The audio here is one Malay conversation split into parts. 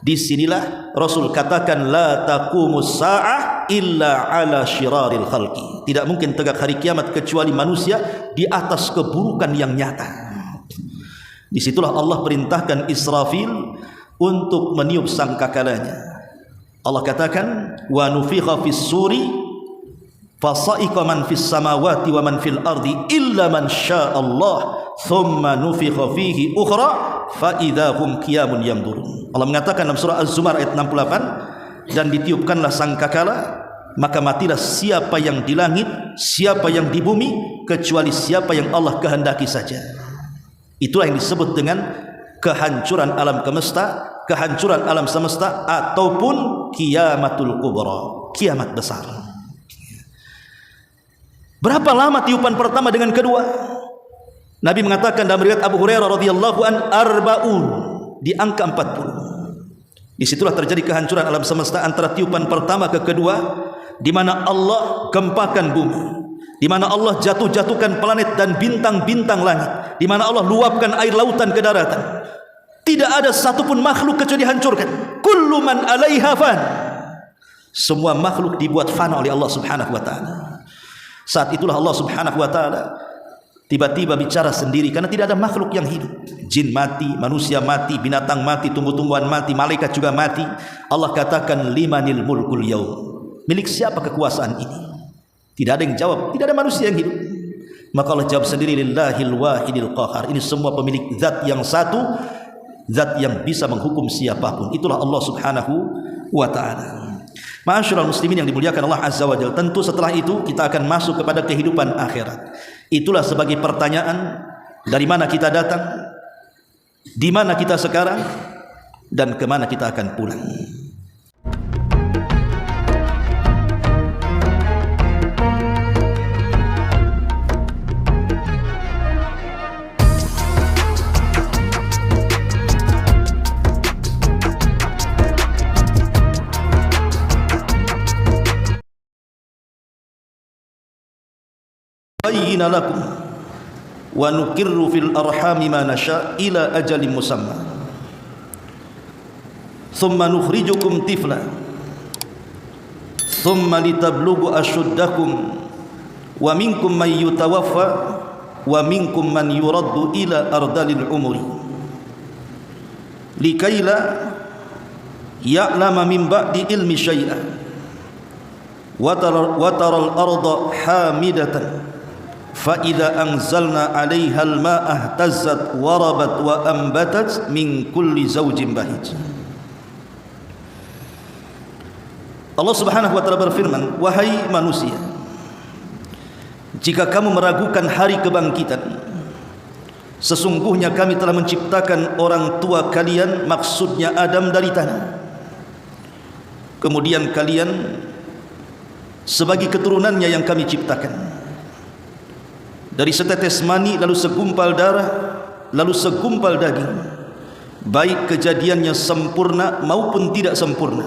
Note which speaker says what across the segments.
Speaker 1: Disinilah Rasul katakan la taqumus sa'ah illa ala syiraril khalqi. Tidak mungkin tegak hari kiamat kecuali manusia di atas keburukan yang nyata. Disitulah Allah perintahkan Israfil untuk meniup sangkakalanya. Allah katakan wa nufikha fis suri fasa'iqa man fis samawati wa man fil ardi illa man sya'allah thumma nufikha fihi ukhra fa idahum qiyamun yanzurun. Allah mengatakan dalam surah Az-Zumar ayat 68, dan ditiupkanlah sangkakala, maka matilah siapa yang di langit, siapa yang di bumi, kecuali siapa yang Allah kehendaki saja. Itulah yang disebut dengan kehancuran alam semesta, kehancuran alam semesta, ataupun kiamatul kubra, kiamat besar. Berapa lama tiupan pertama dengan kedua? Nabi mengatakan dalam riwayat Abu Hurairah radhiyallahu an, arbaun, di angka 40. Disitulah terjadi kehancuran alam semesta antara tiupan pertama ke kedua, di mana Allah gempakan bumi, di mana Allah jatuhkan planet dan bintang-bintang langit, di mana Allah luapkan air lautan ke daratan. Tidak ada satupun makhluk kecuali dihancurkan. Kullu man 'alaiha fan. Semua makhluk dibuat fana oleh Allah Subhanahu wa taala. Saat itulah Allah Subhanahu wa taala tiba-tiba bicara sendiri, karena tidak ada makhluk yang hidup. Jin mati, manusia mati, binatang mati, tumbuh-tumbuhan mati, malaikat juga mati. Allah katakan limanil mulkul yaum. Milik siapa kekuasaan ini? Tidak ada yang jawab, tidak ada manusia yang hidup. Maka Allah jawab sendiri, lillahil wahidil qahar. Ini semua pemilik zat yang satu, zat yang bisa menghukum siapapun. Itulah Allah Subhanahu wa taala. Ma'asyiral muslimin yang dimuliakan Allah Azza wa Jalla, tentu setelah itu kita akan masuk kepada kehidupan akhirat. Itulah sebagai pertanyaan, dari mana kita datang, di mana kita sekarang, dan kemana kita akan pulang. bayyina lakum wa nukirru fil arhami ma nasha ila ajalin musamma thumma nukhrijukum tifla thumma litablughu ashuddakum wa minkum man yutawaffa wa minkum man yuraddu ila ardalil umuri likaila ya'lama min ba'di ilmi syai'an wa taral arda hamidatan fa idza anzalna 'alaiha al-ma'a ihtazzat wa rabat wa anbatat min kulli zawjin bahij. Allah Subhanahu wa taala berfirman, wahai manusia, jika kamu meragukan hari kebangkitan, sesungguhnya kami telah menciptakan orang tua kalian, maksudnya Adam, dari tanah. Kemudian kalian sebagai keturunannya yang kami ciptakan dari setetes mani, lalu segumpal darah, lalu segumpal daging, baik kejadiannya sempurna maupun tidak sempurna,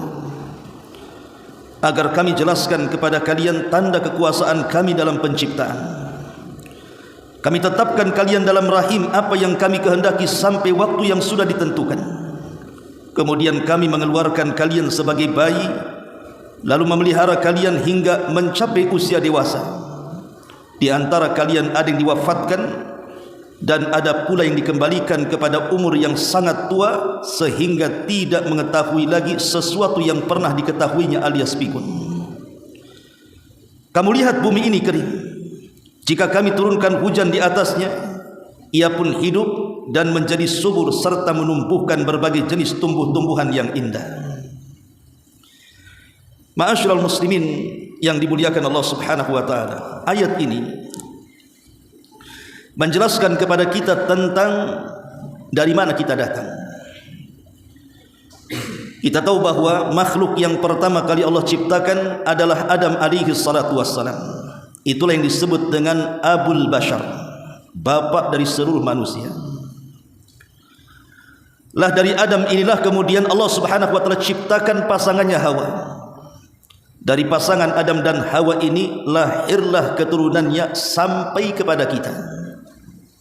Speaker 1: agar kami jelaskan kepada kalian tanda kekuasaan kami dalam penciptaan. Kami tetapkan kalian dalam rahim apa yang kami kehendaki sampai waktu yang sudah ditentukan. Kemudian kami mengeluarkan kalian sebagai bayi, lalu memelihara kalian hingga mencapai usia dewasa. Di antara kalian ada yang diwafatkan, dan ada pula yang dikembalikan kepada umur yang sangat tua, sehingga tidak mengetahui lagi sesuatu yang pernah diketahuinya alias pikun. Kamu lihat bumi ini kering. Jika kami turunkan hujan di atasnya, ia pun hidup dan menjadi subur serta menumbuhkan berbagai jenis tumbuh-tumbuhan yang indah. Ma'asyiral muslimin yang dimuliakan Allah Subhanahu wa taala, ayat ini menjelaskan kepada kita tentang dari mana kita datang. Kita tahu bahwa makhluk yang pertama kali Allah ciptakan adalah Adam alaihi salatu wassalam. Itulah yang disebut dengan Abul Bashar, bapak dari seluruh manusia. Lah dari Adam inilah kemudian Allah Subhanahu wa taala ciptakan pasangannya Hawa. Dari pasangan Adam dan Hawa ini lahirlah keturunannya sampai kepada kita,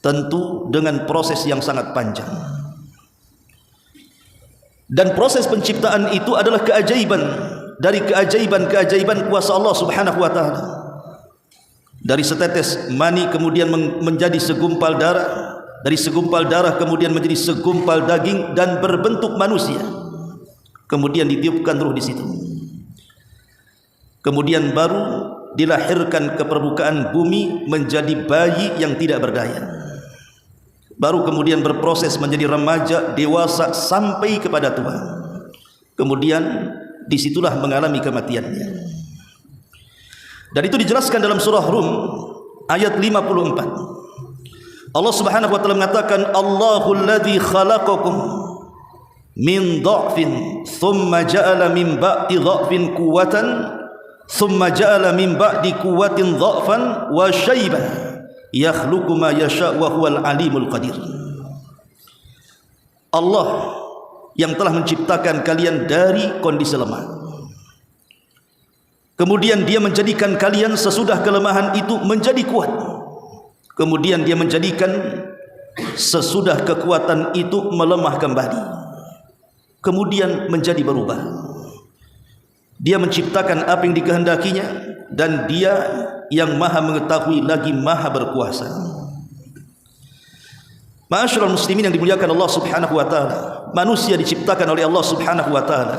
Speaker 1: tentu dengan proses yang sangat panjang. Dan proses penciptaan itu adalah keajaiban dari keajaiban kuasa Allah Subhanahu wa taala. Dari setetes mani kemudian menjadi segumpal darah, dari segumpal darah kemudian menjadi segumpal daging dan berbentuk manusia. Kemudian ditiupkan ruh di situ. Kemudian baru dilahirkan ke permukaan bumi menjadi bayi yang tidak berdaya. Baru kemudian berproses menjadi remaja, dewasa sampai kepada tua. Kemudian disitulah mengalami kematiannya. Dan itu dijelaskan dalam surah Rum ayat 54. Allah Subhanahu wa taala mengatakan, Allahul ladzi khalaqakum min dha'fin thumma ja'ala min ba'di dha'fin quwwatan thumma ja'ala min ba'di quwwatin dha'fan wa syaiban yakhluqu ma yasha' wa huwal alimul qadir. Allah yang telah menciptakan kalian dari kondisi lemah, kemudian Dia menjadikan kalian sesudah kelemahan itu menjadi kuat, kemudian Dia menjadikan sesudah kekuatan itu melemah kembali, kemudian menjadi berubah. Dia menciptakan apa yang dikehendakinya, dan Dia yang maha mengetahui lagi maha berkuasa. Ma'asyiral muslimin yang dimuliakan Allah Subhanahu wa taala, manusia diciptakan oleh Allah Subhanahu wa taala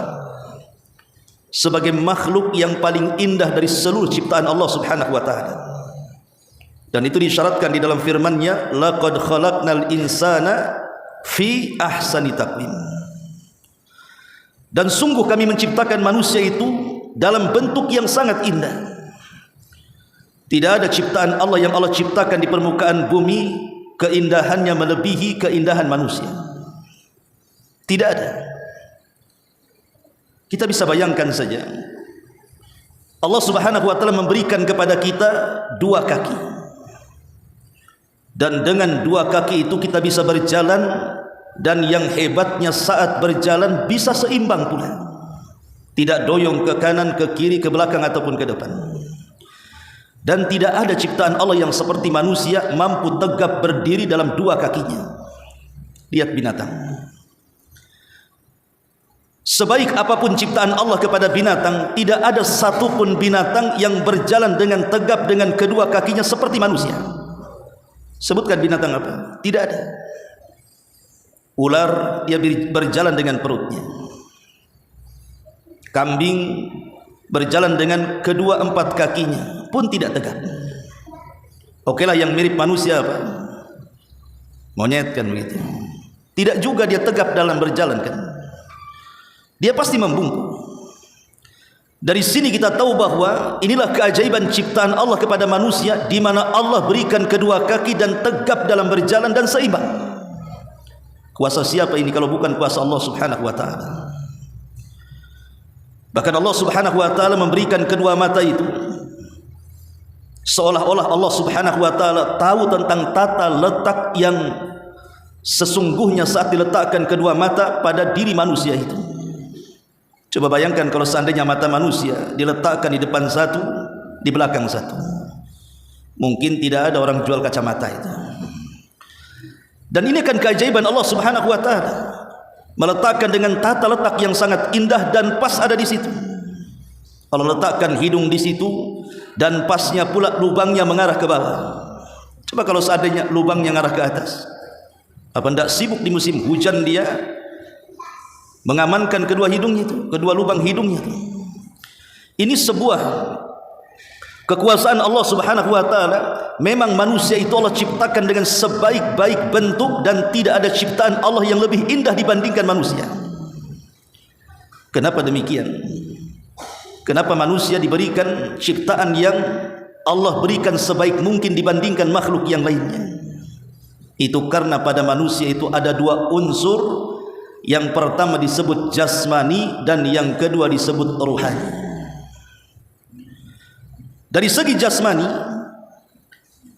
Speaker 1: sebagai makhluk yang paling indah dari seluruh ciptaan Allah Subhanahu wa taala. Dan itu disyaratkan di dalam firman-Nya, laqad khalaqnal insana fi ahsani taqwim. Dan sungguh kami menciptakan manusia itu dalam bentuk yang sangat indah. Tidak ada ciptaan Allah yang Allah ciptakan di permukaan bumi keindahannya melebihi keindahan manusia. Tidak ada. Kita bisa bayangkan saja, Allah Subhanahu wa taala memberikan kepada kita dua kaki, dan dengan dua kaki itu kita bisa berjalan, dan yang hebatnya saat berjalan bisa seimbang pula, tidak doyong ke kanan, ke kiri, ke belakang ataupun ke depan. Dan tidak ada ciptaan Allah yang seperti manusia mampu tegap berdiri dalam dua kakinya. Lihat binatang. Sebaik apapun ciptaan Allah kepada binatang, tidak ada satupun binatang yang berjalan dengan tegap dengan kedua kakinya seperti manusia. Sebutkan binatang apa? Tidak ada. Ular, dia berjalan dengan perutnya. Kambing berjalan dengan kedua empat kakinya pun tidak tegak. Okelah yang mirip manusia apa? Monyet kan begitu. Tidak juga dia tegap dalam berjalan kan. Dia pasti membungkuk. Dari sini kita tahu bahwa inilah keajaiban ciptaan Allah kepada manusia, di mana Allah berikan kedua kaki dan tegap dalam berjalan dan seimbang. Kuasa siapa ini kalau bukan kuasa Allah Subhanahu wa taala? Bahkan Allah Subhanahu wa taala memberikan kedua mata itu seolah-olah Allah Subhanahu wa taala tahu tentang tata letak yang sesungguhnya saat diletakkan kedua mata pada diri manusia itu. Coba bayangkan kalau seandainya mata manusia diletakkan di depan satu, di belakang satu. Mungkin tidak ada orang jual kacamata itu. Dan ini kan keajaiban Allah Subhanahu wa taala, meletakkan dengan tata letak yang sangat indah dan pas ada di situ. Allah letakkan hidung di situ dan pasnya pula lubangnya mengarah ke bawah. Coba kalau seandainya lubangnya mengarah ke atas, apa tidak sibuk di musim hujan dia mengamankan kedua hidungnya itu, kedua lubang hidungnya itu. Ini sebuah kekuasaan Allah Subhanahu wa taala. Memang manusia itu Allah ciptakan dengan sebaik-baik bentuk, dan tidak ada ciptaan Allah yang lebih indah dibandingkan manusia. Kenapa demikian? Kenapa manusia diberikan ciptaan yang Allah berikan sebaik mungkin dibandingkan makhluk yang lainnya? Itu karena pada manusia itu ada dua unsur. Yang pertama disebut jasmani dan yang kedua disebut ruhani. Dari segi jasmani,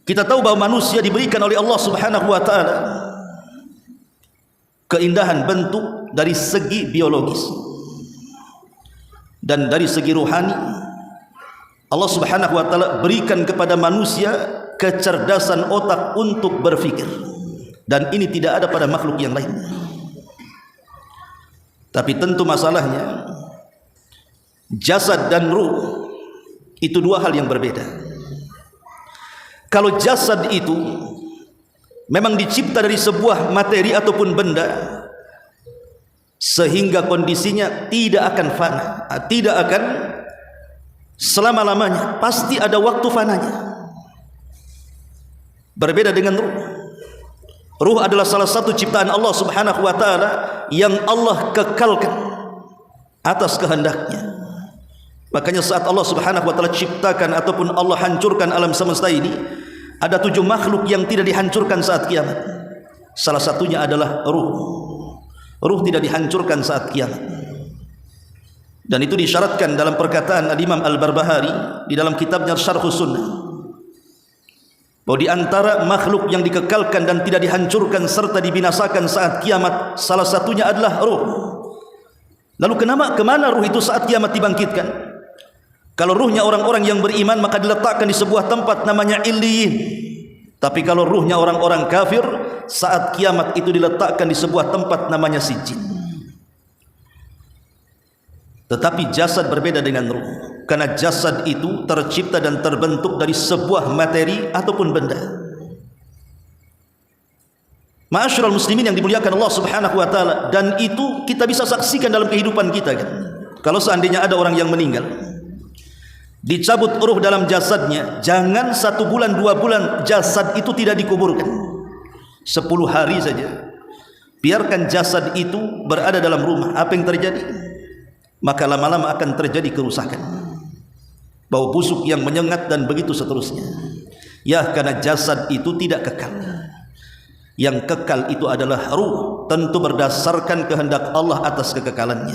Speaker 1: kita tahu bahwa manusia diberikan oleh Allah Subhanahu wa taala keindahan bentuk dari segi biologis. Dan dari segi ruhani, Allah Subhanahu wa taala berikan kepada manusia kecerdasan otak untuk berfikir, dan ini tidak ada pada makhluk yang lain. Tapi tentu masalahnya jasad dan ruh itu dua hal yang berbeda. Kalau jasad itu memang dicipta dari sebuah materi ataupun benda, sehingga kondisinya tidak akan fana, tidak akan selama-lamanya, pasti ada waktu fananya. Berbeda dengan ruh. Ruh adalah salah satu ciptaan Allah Subhanahu wa taala yang Allah kekalkan atas kehendaknya. Makanya saat Allah Subhanahu wa taala ciptakan ataupun Allah hancurkan alam semesta ini, ada 7 makhluk yang tidak dihancurkan saat kiamat. Salah satunya adalah ruh. Ruh tidak dihancurkan saat kiamat. Dan itu disyaratkan dalam perkataan Al-Imam Al-Barbahari di dalam kitabnya Syarhus Sunnah, bahwa di antara makhluk yang dikekalkan dan tidak dihancurkan serta dibinasakan saat kiamat, salah satunya adalah ruh. Lalu kemana ruh itu saat kiamat dibangkitkan? Kalau ruhnya orang-orang yang beriman, maka diletakkan di sebuah tempat namanya Illiyin. Tapi kalau ruhnya orang-orang kafir, saat kiamat itu diletakkan di sebuah tempat namanya Sijjin. Tetapi jasad berbeda dengan ruh, karena jasad itu tercipta dan terbentuk dari sebuah materi ataupun benda. Ma'asyiral muslimin yang dimuliakan Allah Subhanahu wa taala, dan itu kita bisa saksikan dalam kehidupan kita kan. Kalau seandainya ada orang yang meninggal, dicabut ruh dalam jasadnya, jangan 1 bulan 2 bulan jasad itu tidak dikuburkan, 10 hari saja biarkan jasad itu berada dalam rumah. Apa yang terjadi? Maka lama-lama akan terjadi kerusakan, bau busuk yang menyengat dan begitu seterusnya. Ya, karena jasad itu tidak kekal. Yang kekal itu adalah ruh, tentu berdasarkan kehendak Allah atas kekekalannya.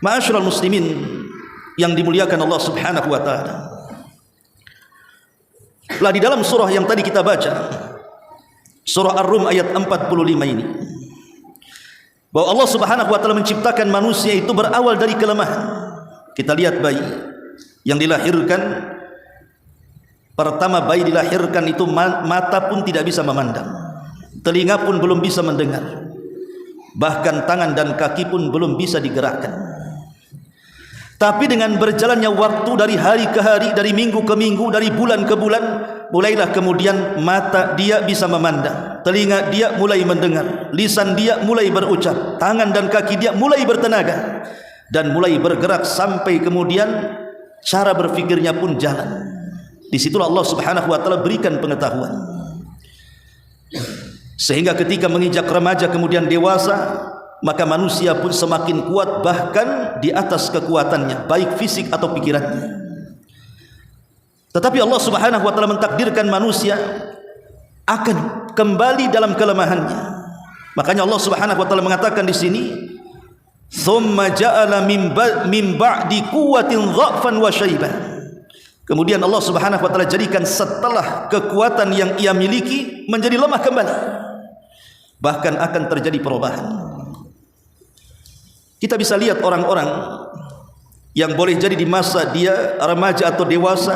Speaker 1: Ma'asyiral muslimin yang dimuliakan Allah Subhanahu wa taala, lah di dalam surah yang tadi kita baca, surah Ar-Rum ayat 45 ini, bahwa Allah Subhanahu wa taala menciptakan manusia itu berawal dari kelemahan. Kita lihat bayi yang dilahirkan, pertama bayi dilahirkan itu mata pun tidak bisa memandang, telinga pun belum bisa mendengar, bahkan tangan dan kaki pun belum bisa digerakkan. Tapi dengan berjalannya waktu dari hari ke hari, dari minggu ke minggu, dari bulan ke bulan, mulailah kemudian mata dia bisa memandang, telinga dia mulai mendengar, lisan dia mulai berucap, tangan dan kaki dia mulai bertenaga dan mulai bergerak, sampai kemudian cara berfikirnya pun jalan. Disitulah Allah Subhanahu wa taala berikan pengetahuan, sehingga ketika menginjak remaja kemudian dewasa, maka manusia pun semakin kuat, bahkan di atas kekuatannya, baik fisik atau pikirannya. Tetapi Allah Subhanahu wa taala mentakdirkan manusia akan kembali dalam kelemahannya. Makanya Allah Subhanahu wa taala mengatakan di sini, "Tsumma ja'ala min ba'di quwwatin dha'fan wa syaibah." Kemudian Allah Subhanahu wa taala jadikan setelah kekuatan yang ia miliki menjadi lemah kembali. Bahkan akan terjadi perubahan. Kita bisa lihat orang-orang yang boleh jadi di masa dia remaja atau dewasa,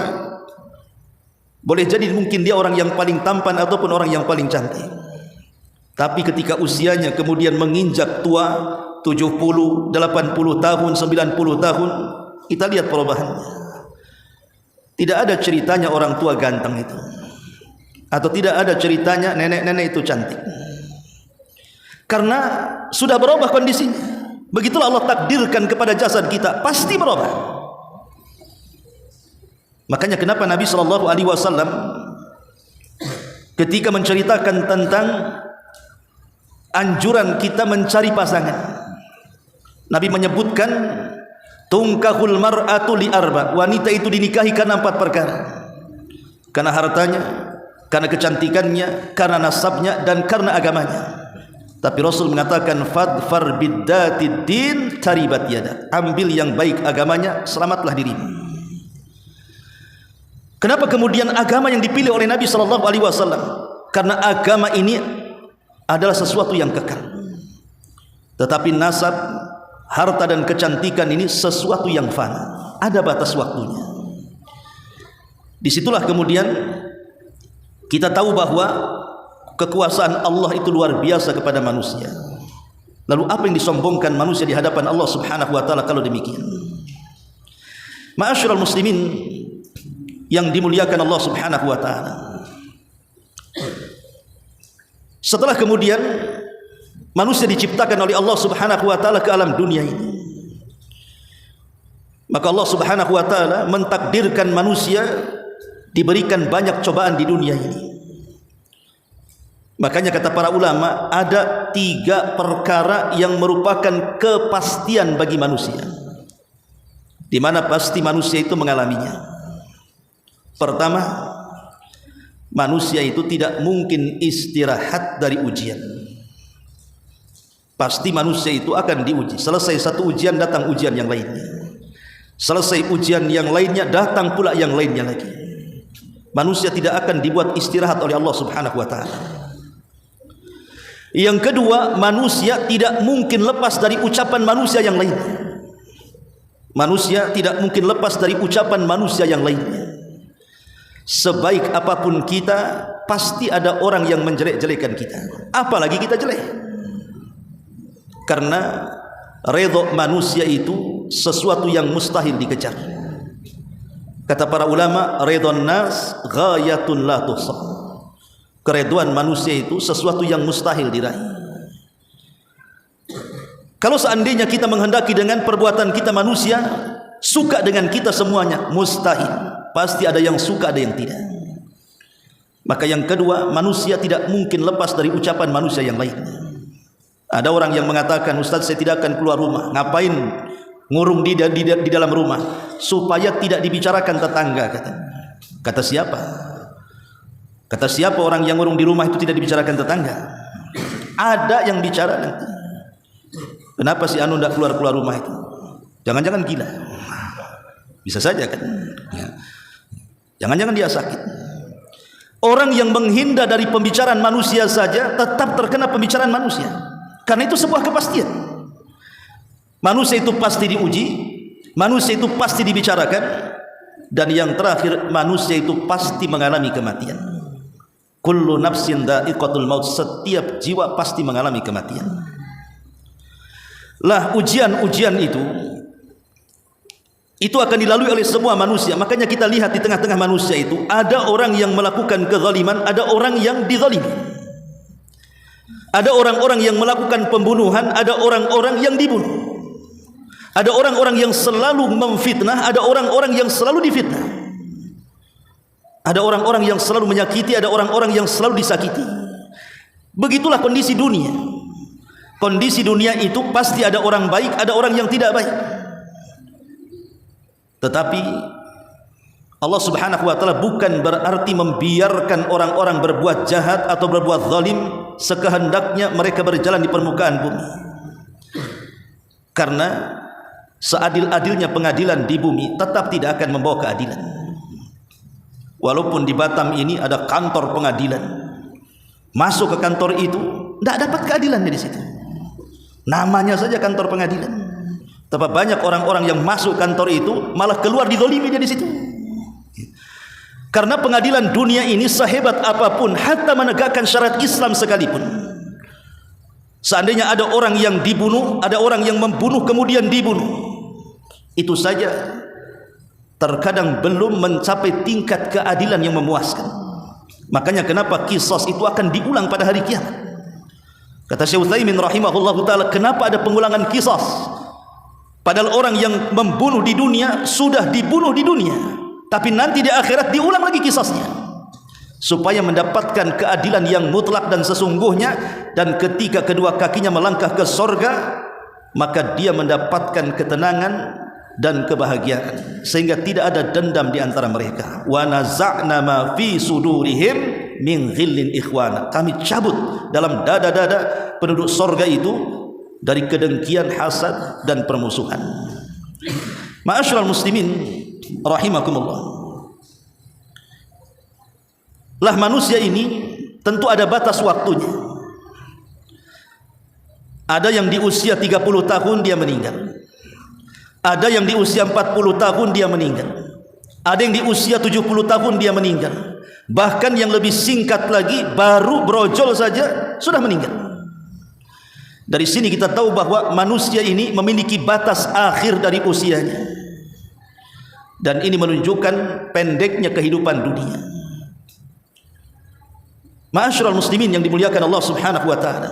Speaker 1: boleh jadi mungkin dia orang yang paling tampan ataupun orang yang paling cantik. Tapi ketika usianya kemudian menginjak tua, 70, 80 tahun, 90 tahun, kita lihat perubahannya. Tidak ada ceritanya orang tua ganteng itu, atau tidak ada ceritanya nenek-nenek itu cantik, karena sudah berubah kondisinya. Begitulah Allah takdirkan kepada jasad kita, pasti berubah. Makanya kenapa Nabi SAW ketika menceritakan tentang anjuran kita mencari pasangan, Nabi menyebutkan tungkahul mar'atu li arba, wanita itu dinikahi karena 4 perkara. Karena hartanya, karena kecantikannya, karena nasabnya, dan karena agamanya. Tapi Rasul mengatakan fadfar biddatid din taribat yada, ambil yang baik agamanya, selamatlah dirimu. Kenapa kemudian agama yang dipilih oleh Nabi SAW? Karena agama ini adalah sesuatu yang kekal. Tetapi nasab, harta dan kecantikan ini sesuatu yang fana, ada batas waktunya. Disitulah kemudian kita tahu bahwa kekuasaan Allah itu luar biasa kepada manusia. Lalu apa yang disombongkan manusia di hadapan Allah Subhanahu wa taala kalau demikian? Ma'asyiral muslimin yang dimuliakan Allah Subhanahu wa taala. Setelah kemudian manusia diciptakan oleh Allah Subhanahu wa taala ke alam dunia ini, maka Allah Subhanahu wa taala mentakdirkan manusia diberikan banyak cobaan di dunia ini. Makanya kata para ulama, ada 3 perkara yang merupakan kepastian bagi manusia, di mana pasti manusia itu mengalaminya. Pertama, manusia itu tidak mungkin istirahat dari ujian. Pasti manusia itu akan diuji. Selesai satu ujian, datang ujian yang lainnya. Selesai ujian yang lainnya, datang pula yang lainnya lagi. Manusia tidak akan dibuat istirahat oleh Allah Subhanahu wa taala. Yang kedua, manusia tidak mungkin lepas dari ucapan manusia yang lainnya. Manusia tidak mungkin lepas dari ucapan manusia yang lainnya. Sebaik apapun kita, pasti ada orang yang menjelek-jelekan kita, apalagi kita jelek. Karena redha manusia itu sesuatu yang mustahil dikejar. Kata para ulama, redhan nas ghayatun la tuhsa. Kereduan manusia itu sesuatu yang mustahil diraih. Kalau seandainya kita menghendaki dengan perbuatan kita manusia suka dengan kita semuanya, mustahil. Pasti ada yang suka, ada yang tidak. Maka yang kedua, manusia tidak mungkin lepas dari ucapan manusia yang lainnya. Ada orang yang mengatakan, Ustaz, saya tidak akan keluar rumah. Ngapain ngurung di dalam rumah? Supaya tidak dibicarakan tetangga, katanya. Kata siapa? Kata siapa orang yang ngurung di rumah itu tidak dibicarakan tetangga? Ada yang bicara nanti. Kenapa si anu tidak keluar rumah itu? Jangan-jangan gila. Bisa saja kan? Ya. Jangan-jangan dia sakit. Orang yang menghindar dari pembicaraan manusia saja tetap terkena pembicaraan manusia. Karena itu sebuah kepastian. Manusia itu pasti diuji, manusia itu pasti dibicarakan, dan yang terakhir, manusia itu pasti mengalami kematian. Kullu nafsin dha'iqatul maut, setiap jiwa pasti mengalami kematian. Lah ujian-ujian itu akan dilalui oleh semua manusia. Makanya kita lihat di tengah-tengah manusia itu ada orang yang melakukan kezaliman, ada orang yang dizalimi. Ada orang-orang yang melakukan pembunuhan, ada orang-orang yang dibunuh. Ada orang-orang yang selalu memfitnah, ada orang-orang yang selalu difitnah. Ada orang-orang yang selalu menyakiti, ada orang-orang yang selalu disakiti. Begitulah kondisi dunia. Kondisi dunia itu pasti ada orang baik, ada orang yang tidak baik. Tetapi Allah Subhanahu wa taala bukan berarti membiarkan orang-orang berbuat jahat atau berbuat zalim sekehendaknya mereka berjalan di permukaan bumi. Karena seadil-adilnya pengadilan di bumi tetap tidak akan membawa keadilan. Walaupun di Batam ini ada kantor pengadilan, masuk ke kantor itu tidak dapat keadilan di situ. Namanya saja kantor pengadilan. Tapi banyak orang-orang yang masuk kantor itu malah keluar dizalimi dia di situ. Karena pengadilan dunia ini sehebat apapun, hatta menegakkan syariat Islam sekalipun, seandainya ada orang yang dibunuh, ada orang yang membunuh kemudian dibunuh, itu saja terkadang belum mencapai tingkat keadilan yang memuaskan. Makanya kenapa qisas itu akan diulang pada hari kiamat. Kata Syekh Utsaimin rahimahullahu taala, kenapa ada pengulangan qisas? Padahal orang yang membunuh di dunia sudah dibunuh di dunia, tapi nanti di akhirat diulang lagi kisasnya, supaya mendapatkan keadilan yang mutlak dan sesungguhnya. Dan ketika kedua kakinya melangkah ke sorga, maka dia mendapatkan ketenangan dan kebahagiaan, sehingga tidak ada dendam di antara mereka. Wa naza'na ma fi sudurihim min ghillin ikhwana, kami cabut dalam dada-dada penduduk sorga itu dari kedengkian, hasad dan permusuhan. Ma'asyiral muslimin rahimakumullah. Lah manusia ini tentu ada batas waktunya. Ada yang di usia 30 tahun dia meninggal. Ada yang di usia 40 tahun dia meninggal. Ada yang di usia 70 tahun dia meninggal. Bahkan yang lebih singkat lagi, baru brojol saja sudah meninggal. Dari sini kita tahu bahwa manusia ini memiliki batas akhir dari usianya, dan ini menunjukkan pendeknya kehidupan dunia. Ma'asyiral muslimin yang dimuliakan Allah Subhanahu wa taala.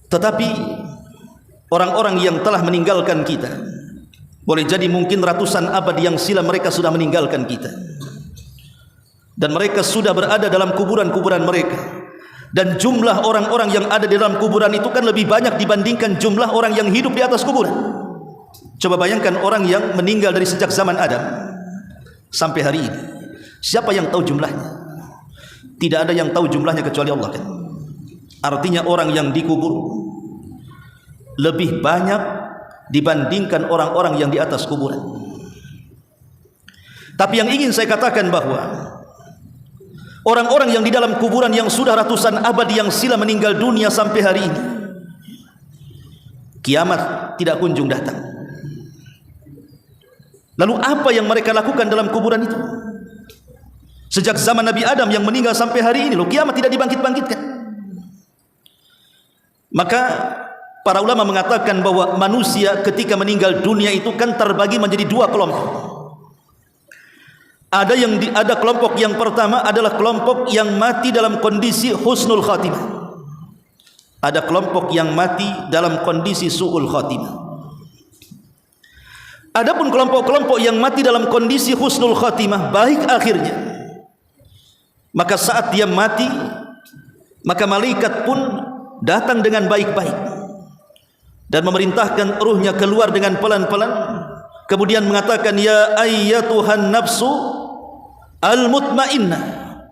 Speaker 1: Tetapi orang-orang yang telah meninggalkan kita, boleh jadi mungkin ratusan abad yang silam mereka sudah meninggalkan kita, dan mereka sudah berada dalam kuburan-kuburan mereka. Dan jumlah orang-orang yang ada di dalam kuburan itu kan lebih banyak dibandingkan jumlah orang yang hidup di atas kuburan. Coba bayangkan orang yang meninggal dari sejak zaman Adam sampai hari ini, siapa yang tahu jumlahnya? Tidak ada yang tahu jumlahnya kecuali Allah, kan? Artinya orang yang dikubur lebih banyak dibandingkan orang-orang yang di atas kuburan. Tapi yang ingin saya katakan bahwa orang-orang yang di dalam kuburan yang sudah ratusan abad yang silam meninggal dunia sampai hari ini, kiamat tidak kunjung datang. Lalu apa yang mereka lakukan dalam kuburan itu? Sejak zaman Nabi Adam yang meninggal sampai hari ini, loh, kiamat tidak dibangkit-bangkitkan. Maka para ulama mengatakan bahwa manusia ketika meninggal dunia itu kan terbagi menjadi dua kelompok. Ada kelompok yang pertama adalah kelompok yang mati dalam kondisi husnul khatimah. Ada kelompok yang mati dalam kondisi su'ul khatimah. Adapun kelompok-kelompok yang mati dalam kondisi husnul khatimah, baik akhirnya, maka saat dia mati, maka malaikat pun datang dengan baik-baik dan memerintahkan ruhnya keluar dengan pelan-pelan, kemudian mengatakan, ya ayyatuhan nafsu al-mutmainnah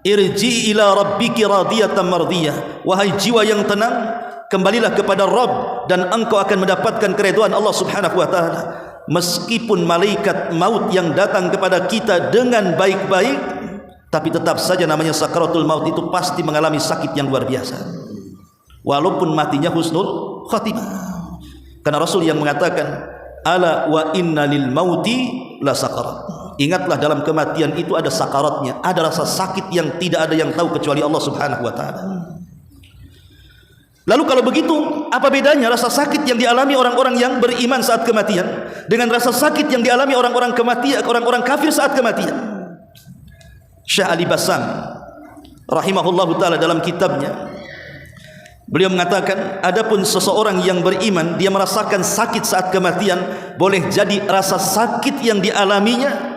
Speaker 1: irji'i ila rabbiki radiyatan mardiyah. Wahai jiwa yang tenang, kembalilah kepada Rabb dan engkau akan mendapatkan keridhaan Allah Subhanahu wa taala. Meskipun malaikat maut yang datang kepada kita dengan baik-baik, tapi tetap saja namanya sakaratul maut itu pasti mengalami sakit yang luar biasa, walaupun matinya husnul khatimah. Karena Rasul yang mengatakan, ala wa inna lil mauti la sakarat. Ingatlah, dalam kematian itu ada sakaratnya, ada rasa sakit yang tidak ada yang tahu kecuali Allah Subhanahu wa taala. Lalu kalau begitu, apa bedanya rasa sakit yang dialami orang-orang yang beriman saat kematian dengan rasa sakit yang dialami orang-orang kafir saat kematian? Syekh Ali Bassam rahimahullahu taala dalam kitabnya, beliau mengatakan, adapun seseorang yang beriman dia merasakan sakit saat kematian, boleh jadi rasa sakit yang dialaminya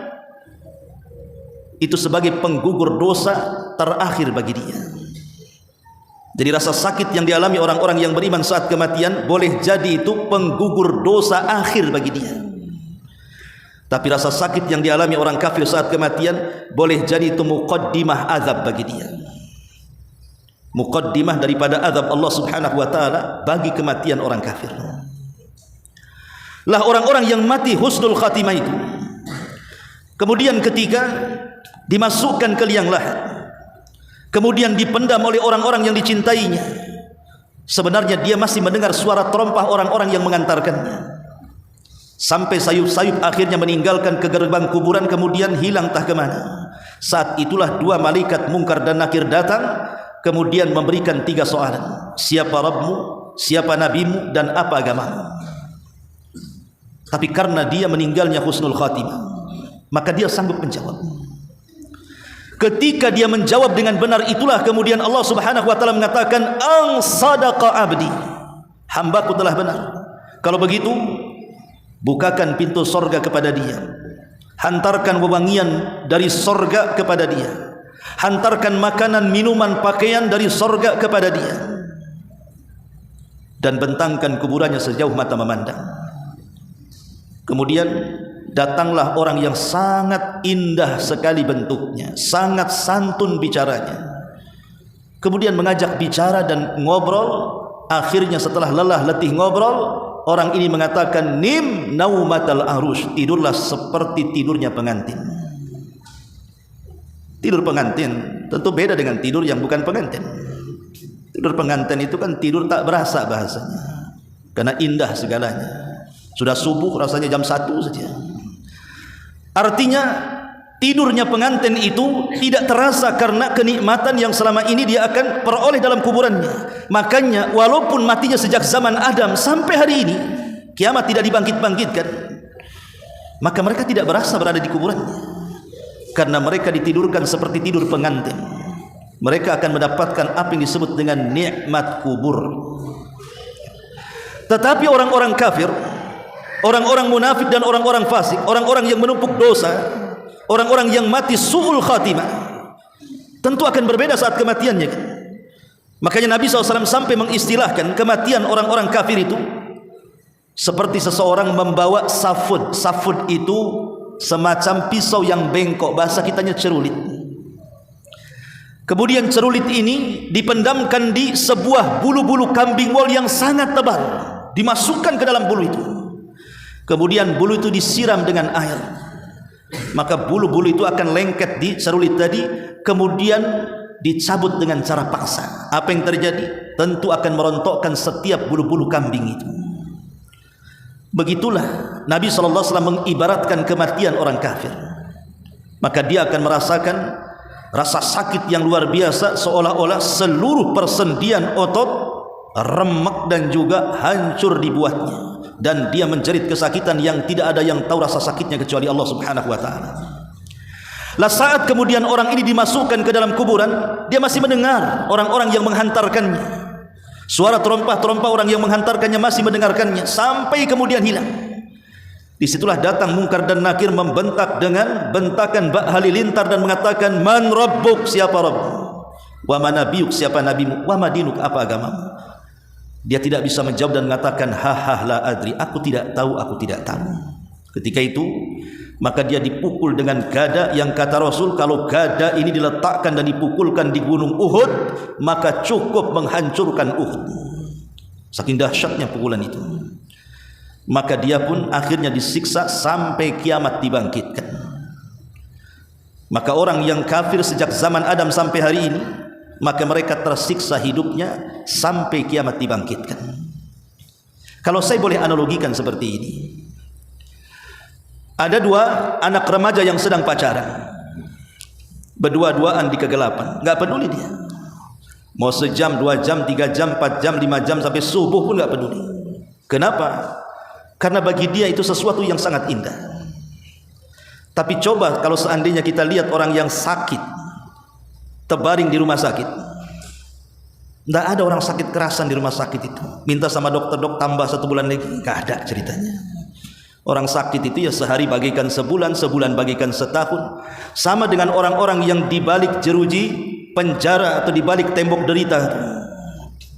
Speaker 1: itu sebagai penggugur dosa terakhir bagi dia. Jadi rasa sakit yang dialami orang-orang yang beriman saat kematian boleh jadi itu penggugur dosa akhir bagi dia. Tapi rasa sakit yang dialami orang kafir saat kematian boleh jadi itu muqaddimah azab bagi dia, muqaddimah daripada azab Allah Subhanahu wa taala bagi kematian orang kafir. Lah orang-orang yang mati husnul khatimah itu, kemudian ketika dimasukkan ke liang lahat, kemudian dipendam oleh orang-orang yang dicintainya, sebenarnya dia masih mendengar suara terompah orang-orang yang mengantarkannya, sampai sayup-sayup akhirnya meninggalkan ke gerbang kuburan, kemudian hilang entah kemana. Saat itulah dua malaikat Munkar dan Nakir datang, kemudian memberikan tiga soalan: siapa Rabbmu, siapa Nabimu, dan apa agamamu. Tapi karena dia meninggalnya husnul khatimah, maka dia sanggup menjawab. Ketika dia menjawab dengan benar, itulah kemudian Allah Subhanahu wa taala mengatakan, ang sadaqa abdi, hambaku telah benar. Kalau begitu, bukakan pintu sorga kepada dia, hantarkan wewangian dari sorga kepada dia, hantarkan makanan, minuman, pakaian dari sorga kepada dia, dan bentangkan kuburannya sejauh mata memandang. Kemudian datanglah orang yang sangat indah sekali bentuknya, sangat santun bicaranya, kemudian mengajak bicara dan ngobrol. Akhirnya setelah lelah letih ngobrol, orang ini mengatakan, nim naumatal arush, tidurlah seperti tidurnya pengantin. Tidur pengantin tentu beda dengan tidur yang bukan pengantin. Tidur pengantin itu kan tidur tak berasa bahasanya, karena indah segalanya. Sudah subuh rasanya jam 1 saja. Artinya tidurnya pengantin itu tidak terasa karena kenikmatan yang selama ini dia akan peroleh dalam kuburannya. Makanya walaupun matinya sejak zaman Adam sampai hari ini, kiamat tidak dibangkit-bangkitkan, maka mereka tidak berasa berada di kuburannya, karena mereka ditidurkan seperti tidur pengantin. Mereka akan mendapatkan apa yang disebut dengan nikmat kubur. Tetapi orang-orang kafir, orang-orang munafik dan orang-orang fasik, orang-orang yang menumpuk dosa, orang-orang yang mati su'ul khatimah, tentu akan berbeda saat kematiannya. Makanya Nabi SAW sampai mengistilahkan kematian orang-orang kafir itu seperti seseorang membawa safud. Safud itu semacam pisau yang bengkok, bahasa kitanya cerulit. Kemudian cerulit ini dipendamkan di sebuah bulu-bulu kambing wol yang sangat tebal, dimasukkan ke dalam bulu itu. Kemudian bulu itu disiram dengan air, maka bulu-bulu itu akan lengket di cerulit tadi, kemudian dicabut dengan cara paksa. Apa yang terjadi? Tentu akan merontokkan setiap bulu-bulu kambing itu. Begitulah Nabi SAW mengibaratkan kematian orang kafir. Maka dia akan merasakan rasa sakit yang luar biasa, seolah-olah seluruh persendian otot remek dan juga hancur dibuatnya, dan dia menjerit kesakitan yang tidak ada yang tahu rasa sakitnya kecuali Allah Subhanahu wa taala. Lah saat kemudian orang ini dimasukkan ke dalam kuburan, dia masih mendengar orang-orang yang menghantarkannya. Suara terompah-terompah orang yang menghantarkannya masih mendengarkannya sampai kemudian hilang. Disitulah datang Munkar dan Nakir membentak dengan bentakan bak halilintar dan mengatakan, man rabbuk, siapa Rabb, wa ma nabiyuk, siapa nabimu, wa ma dinuk, apa agamamu. Dia tidak bisa menjawab dan mengatakan, ha la adri, aku tidak tahu, aku tidak tahu. Ketika itu maka dia dipukul dengan gada yang kata Rasul, kalau gada ini diletakkan dan dipukulkan di gunung Uhud, maka cukup menghancurkan Uhud. Saking dahsyatnya pukulan itu. Maka dia pun akhirnya disiksa sampai kiamat dibangkitkan. Maka orang yang kafir sejak zaman Adam sampai hari ini, maka mereka tersiksa hidupnya sampai kiamat dibangkitkan. Kalau saya boleh analogikan seperti ini, ada dua anak remaja yang sedang pacaran, berdua-duaan di kegelapan, nggak peduli dia, mau sejam, 2 jam, 3 jam, 4 jam, 5 jam sampai subuh pun nggak peduli. Kenapa? Karena bagi dia itu sesuatu yang sangat indah. Tapi coba kalau seandainya kita lihat orang yang sakit, terbaring di rumah sakit, tidak ada orang sakit kerasan di rumah sakit itu minta sama dokter, dok tambah 1 bulan lagi, nggak ada ceritanya. Orang sakit itu ya sehari bagikan sebulan, sebulan bagikan setahun. Sama dengan orang-orang yang dibalik jeruji penjara atau dibalik tembok derita.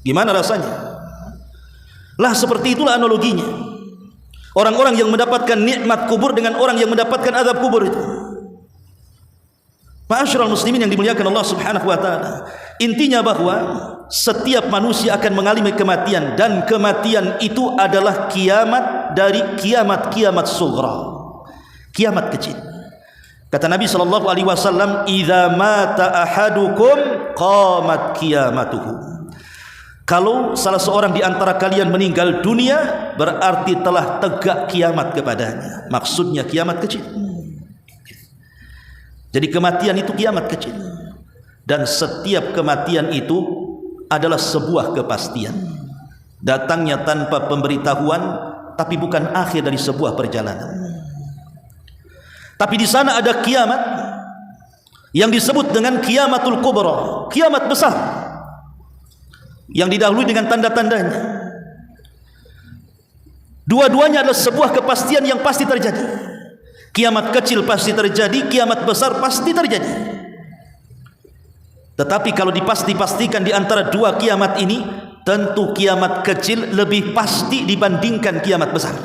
Speaker 1: Gimana rasanya? Lah seperti itulah analoginya. Orang-orang yang mendapatkan nikmat kubur dengan orang yang mendapatkan azab kubur itu. Ma'asyiral muslimin yang dimuliakan Allah Subhanahu wa taala. Intinya bahwa setiap manusia akan mengalami kematian, dan kematian itu adalah kiamat dari kiamat-kiamat sughra, kiamat kecil. Kata Nabi sallallahu alaihi wasallam, "Idza mata ahadukum qamat qiyamatuhu." Kalau salah seorang di antara kalian meninggal dunia, berarti telah tegak kiamat kepadanya. Maksudnya kiamat kecil. Jadi kematian itu kiamat kecil. Dan setiap kematian itu adalah sebuah kepastian. Datangnya tanpa pemberitahuan, tapi bukan akhir dari sebuah perjalanan. Tapi di sana ada kiamat yang disebut dengan kiamatul kubra, kiamat besar, yang didahului dengan tanda-tandanya. Dua-duanya adalah sebuah kepastian yang pasti terjadi. Kiamat kecil pasti terjadi, kiamat besar pasti terjadi. Tetapi kalau dipastikan di antara dua kiamat ini, tentu kiamat kecil lebih pasti dibandingkan kiamat besar.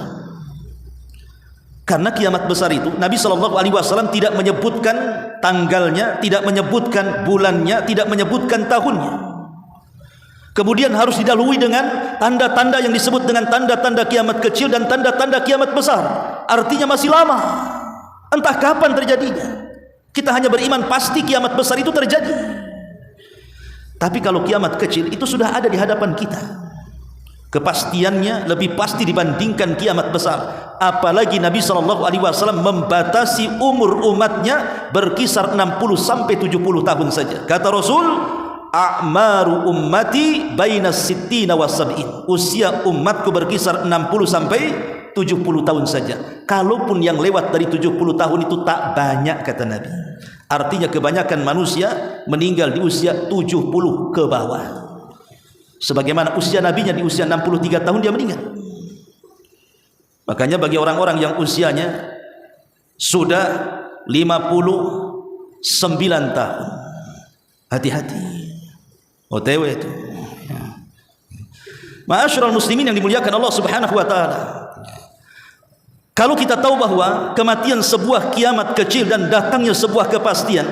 Speaker 1: Karena kiamat besar itu Nabi SAW tidak menyebutkan tanggalnya, tidak menyebutkan bulannya, tidak menyebutkan tahunnya. Kemudian harus didahului dengan tanda-tanda yang disebut dengan tanda-tanda kiamat kecil dan tanda-tanda kiamat besar. Artinya masih lama, entah kapan terjadinya. Kita hanya beriman pasti kiamat besar itu terjadi. Tapi kalau kiamat kecil itu sudah ada di hadapan kita, kepastiannya lebih pasti dibandingkan kiamat besar. apalagi Nabi SAW membatasi umur umatnya berkisar 60 sampai 70 tahun saja. Kata Rasul, a'maru ummati bainas sittina was sab'in. Usia umatku berkisar 60 sampai 70 tahun saja. Kalaupun yang lewat dari 70 tahun itu tak banyak, kata Nabi. Artinya kebanyakan manusia meninggal di usia 70 ke bawah. Sebagaimana usia nabinya di usia 63 tahun dia meninggal. Makanya bagi orang-orang yang usianya sudah 59 tahun, hati-hati, OTW itu. Ma'asyiral muslimin yang dimuliakan Allah Subhanahu wa taala. Kalau kita tahu bahwa kematian sebuah kiamat kecil dan datangnya sebuah kepastian,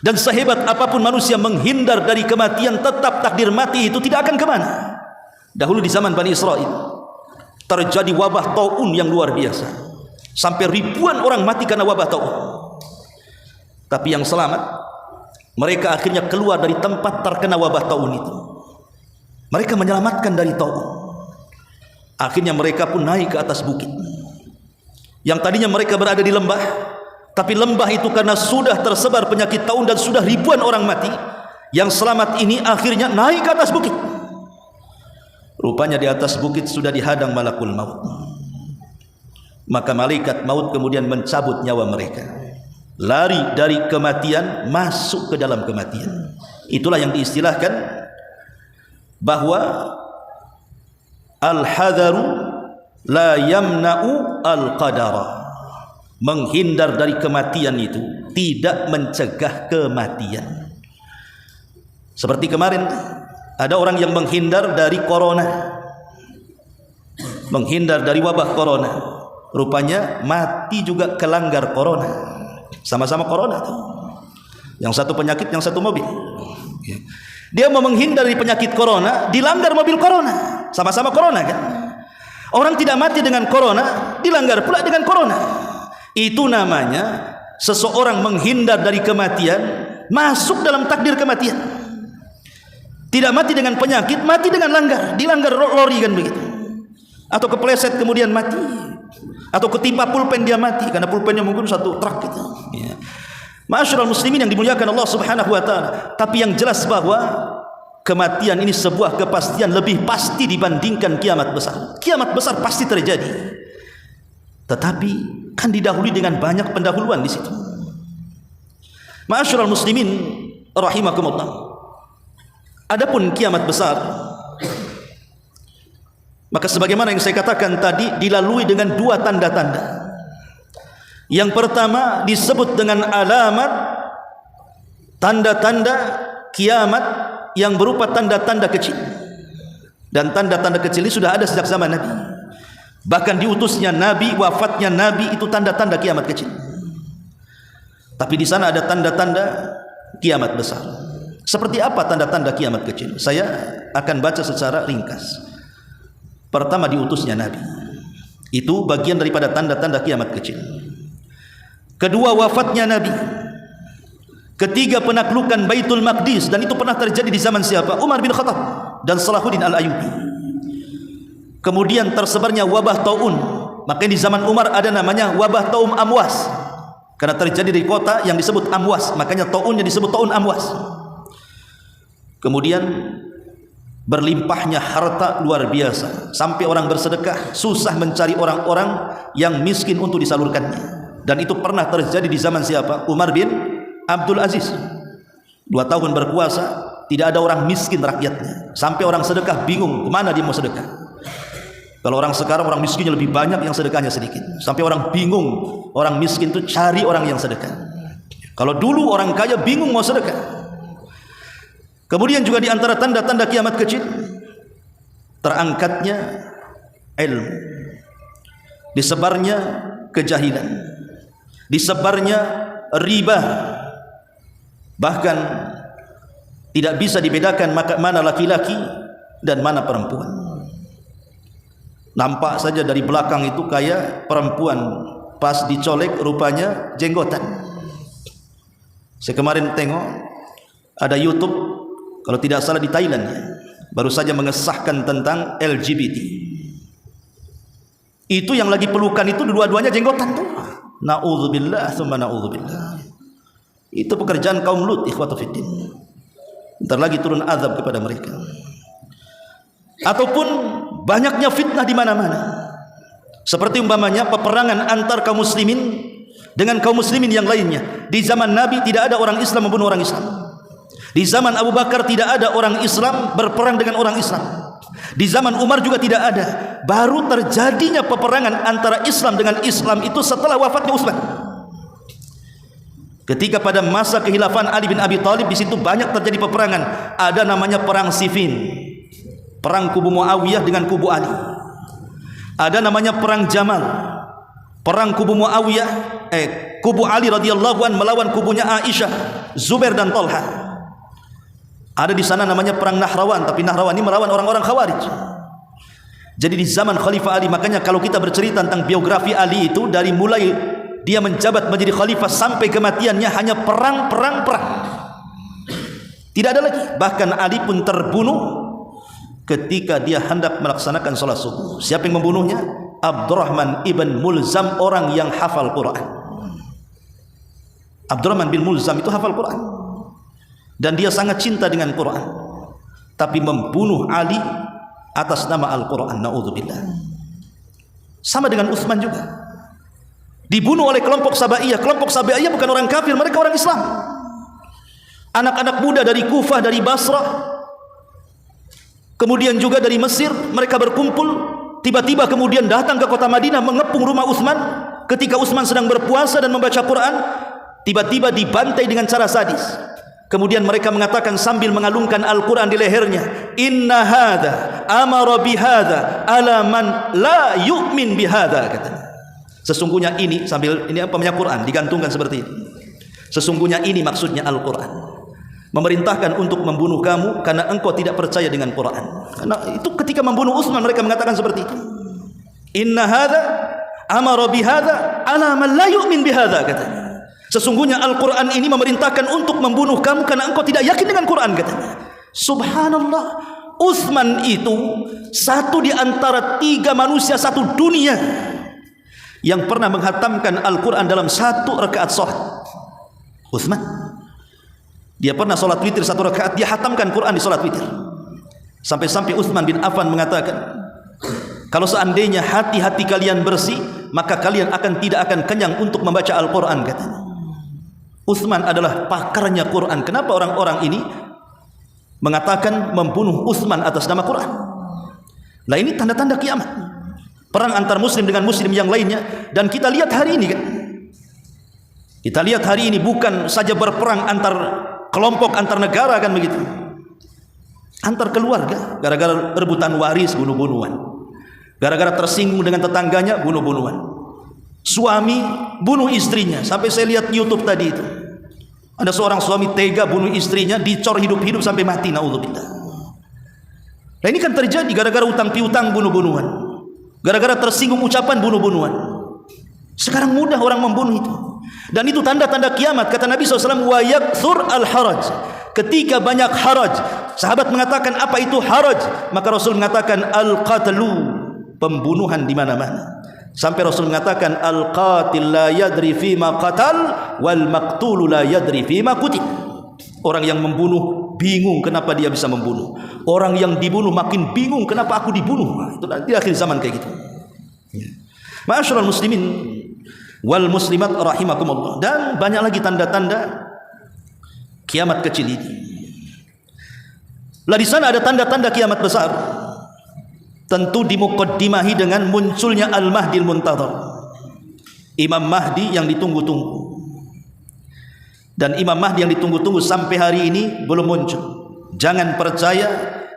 Speaker 1: dan sehebat apapun manusia menghindar dari kematian, tetap takdir mati itu tidak akan kemana. Dahulu di zaman Bani Israel terjadi wabah taun yang luar biasa, sampai ribuan orang mati karena wabah taun. Tapi yang selamat, mereka akhirnya keluar dari tempat terkena wabah taun itu. Mereka menyelamatkan dari taun. Akhirnya mereka pun naik ke atas bukit. Yang tadinya mereka berada di lembah, tapi lembah itu karena sudah tersebar penyakit taun dan sudah ribuan orang mati, yang selamat ini akhirnya naik ke atas bukit. Rupanya di atas bukit sudah dihadang malakul maut. Maka malaikat maut kemudian mencabut nyawa mereka. Lari dari kematian masuk ke dalam kematian. Itulah yang diistilahkan bahwa al-hadaru la yamna'u al-qadara. Menghindar dari kematian itu tidak mencegah kematian. Seperti kemarin ada orang yang menghindar dari corona, menghindar dari wabah corona. Rupanya mati juga kelanggar corona. Sama-sama corona tuh. Yang satu penyakit, yang satu mobil. Dia mau menghindar dari penyakit corona, dilanggar mobil corona. Sama-sama corona kan. Orang tidak mati dengan corona, dilanggar pula dengan corona. Itu namanya seseorang menghindar dari kematian, masuk dalam takdir kematian. Tidak mati dengan penyakit, mati dengan langgar, dilanggar lori kan begitu. Atau kepleset kemudian mati, atau ketimpa pulpen dia mati karena pulpennya mungkin satu truk gitu. Ya. Ma'asyiral muslimin yang dimuliakan Allah Subhanahu wa taala. Tapi yang jelas bahwa kematian ini sebuah kepastian lebih pasti dibandingkan kiamat besar. Kiamat besar pasti terjadi, tetapi kan didahului dengan banyak pendahuluan di situ. Ma'asyiral muslimin rahimakumullah. Adapun kiamat besar, maka sebagaimana yang saya katakan tadi, dilalui dengan dua tanda-tanda. Yang pertama disebut dengan alamat, tanda-tanda kiamat yang berupa tanda-tanda kecil. Dan tanda-tanda kecil ini sudah ada sejak zaman Nabi. Bahkan diutusnya Nabi, wafatnya Nabi itu tanda-tanda kiamat kecil. Tapi di sana ada tanda-tanda kiamat besar. Seperti apa tanda-tanda kiamat kecil? Saya akan baca secara ringkas. Pertama, diutusnya Nabi. Itu bagian daripada tanda-tanda kiamat kecil. Kedua, wafatnya Nabi. Ketiga, penaklukan Baitul Maqdis, dan itu pernah terjadi di zaman siapa? Umar bin Khattab dan Salahuddin Al-Ayyubi. Kemudian tersebarnya wabah taun. Makanya di zaman Umar ada namanya wabah taun Amwas, karena terjadi di kota yang disebut Amwas, makanya taunnya disebut taun Amwas. Kemudian berlimpahnya harta luar biasa, sampai orang bersedekah susah mencari orang-orang yang miskin untuk disalurkannya. Dan itu pernah terjadi di zaman siapa? Umar bin Abdul Aziz. 2 tahun berkuasa, tidak ada orang miskin rakyatnya, sampai orang sedekah bingung kemana dia mau sedekah. Kalau orang sekarang, orang miskinnya lebih banyak, yang sedekahnya sedikit, sampai orang bingung. Orang miskin itu cari orang yang sedekah. Kalau dulu orang kaya bingung mau sedekah. Kemudian juga di antara tanda-tanda kiamat kecil, terangkatnya ilmu, disebarnya kejahilan, disebarnya riba, bahkan tidak bisa dibedakan mana laki-laki dan mana perempuan. Nampak saja dari belakang itu kayak perempuan, pas dicolek rupanya jenggotan. Saya kemarin tengok ada YouTube, kalau tidak salah di Thailand ya, baru saja mengesahkan tentang LGBT. Itu yang lagi pelukan itu dua-duanya jenggotan tuh. Na'udzubillah tsumma na'udzubillah. Itu pekerjaan kaum Lut, ikhwatu fiddin. Bentar lagi turun azab kepada mereka. Ataupun banyaknya fitnah di mana-mana. Seperti umpamanya peperangan antar kaum muslimin dengan kaum muslimin yang lainnya. Di zaman Nabi tidak ada orang Islam membunuh orang Islam. Di zaman Abu Bakar tidak ada orang Islam berperang dengan orang Islam. Di zaman Umar juga tidak ada. Baru terjadinya peperangan antara Islam dengan Islam itu setelah wafatnya Utsman. Ketika pada masa kekhilafan Ali bin Abi Thalib, di situ banyak terjadi peperangan. Ada namanya perang Siffin, perang kubu Muawiyah dengan kubu Ali. Ada namanya perang Jamal, perang kubu Muawiyah, kubu Ali radhiyallahu an melawan kubunya Aisyah, Zubair dan Talha. Ada di sana namanya perang Nahrawan, tapi Nahrawan ini melawan orang-orang Khawarij. Jadi di zaman Khalifah Ali, makanya kalau kita bercerita tentang biografi Ali itu, dari mulai dia menjabat menjadi khalifah sampai kematiannya hanya perang. Tidak ada lagi. Bahkan Ali pun terbunuh ketika dia hendak melaksanakan salat subuh. Siapa yang membunuhnya? Abdurrahman ibn Mulzam, orang yang hafal Quran. Abdurrahman bin Mulzam itu hafal Quran. Dan dia sangat cinta dengan Quran, tapi membunuh Ali atas nama Al-Quran. Na'udzubillah. Sama dengan Utsman juga, dibunuh oleh kelompok Sabaiyah. Kelompok Sabaiyah bukan orang kafir, mereka orang Islam. Anak-anak muda dari Kufah, dari Basrah, kemudian juga dari Mesir, mereka berkumpul. Tiba-tiba kemudian datang ke kota Madinah, mengepung rumah Utsman. Ketika Utsman sedang berpuasa dan membaca Quran, tiba-tiba dibantai dengan cara sadis. Kemudian mereka mengatakan sambil mengalungkan Al-Quran di lehernya, inna hadha amara bihadha ala man la yu'min bihadha, katanya. Sesungguhnya ini, sambil ini apa namanya Quran digantungkan seperti itu. Sesungguhnya ini maksudnya Al-Quran, memerintahkan untuk membunuh kamu karena engkau tidak percaya dengan Quran. Karena itu ketika membunuh Utsman mereka mengatakan seperti itu. Inna hadha amara bihadha ala man la yu'min bihadha, katanya. Sesungguhnya Al-Quran ini memerintahkan untuk membunuh kamu karena engkau tidak yakin dengan Quran, katanya. Subhanallah, Utsman itu satu di antara 3 manusia satu dunia yang pernah menghatamkan Al-Quran dalam 1 rakaat sholat. Utsman, dia pernah sholat witir 1 rakaat, dia hatamkan Quran di sholat witir. Sampai-sampai Utsman bin Affan mengatakan, kalau seandainya hati-hati kalian bersih, maka kalian tidak akan kenyang untuk membaca Al-Quran, katanya. Utsman adalah pakarnya Quran. Kenapa orang-orang ini mengatakan membunuh Utsman atas nama Quran? Nah, ini tanda-tanda kiamat. Perang antar muslim dengan muslim yang lainnya. Dan kita lihat hari ini kan, kita lihat hari ini bukan saja berperang antar kelompok, antar negara kan begitu, antar keluarga, gara-gara rebutan waris bunuh-bunuhan, gara-gara tersinggung dengan tetangganya bunuh-bunuhan. Suami bunuh istrinya. Sampai saya lihat YouTube tadi itu, ada seorang suami tega bunuh istrinya, dicor hidup-hidup sampai mati. Na'udzubillah. Nah, ini kan terjadi gara-gara utang piutang bunuh-bunuhan, gara-gara tersinggung ucapan bunuh-bunuhan. Sekarang mudah orang membunuh itu. Dan itu tanda-tanda kiamat. Kata Nabi SAW, wa yakthur al-haraj. Ketika banyak haraj, sahabat mengatakan apa itu haraj? Maka Rasul mengatakan al-qatlu, pembunuhan di mana-mana. Sampai Rasul mengatakan al-qatil la yadri fima qatal wal maqtul la yadri fima qutil. Orang yang membunuh bingung kenapa dia bisa membunuh. Orang yang dibunuh makin bingung kenapa aku dibunuh. Itu di akhir zaman kayak gitu. Ma'asyiral muslimin wal muslimat rahimakumullah. Dan banyak lagi tanda-tanda kiamat kecil ini. Lah di sana ada tanda-tanda kiamat besar. Tentu dimukaddimahi dengan munculnya Al-Mahdi Al-Muntadhar, Imam Mahdi yang ditunggu-tunggu. Dan Imam Mahdi yang ditunggu-tunggu sampai hari ini belum muncul. Jangan percaya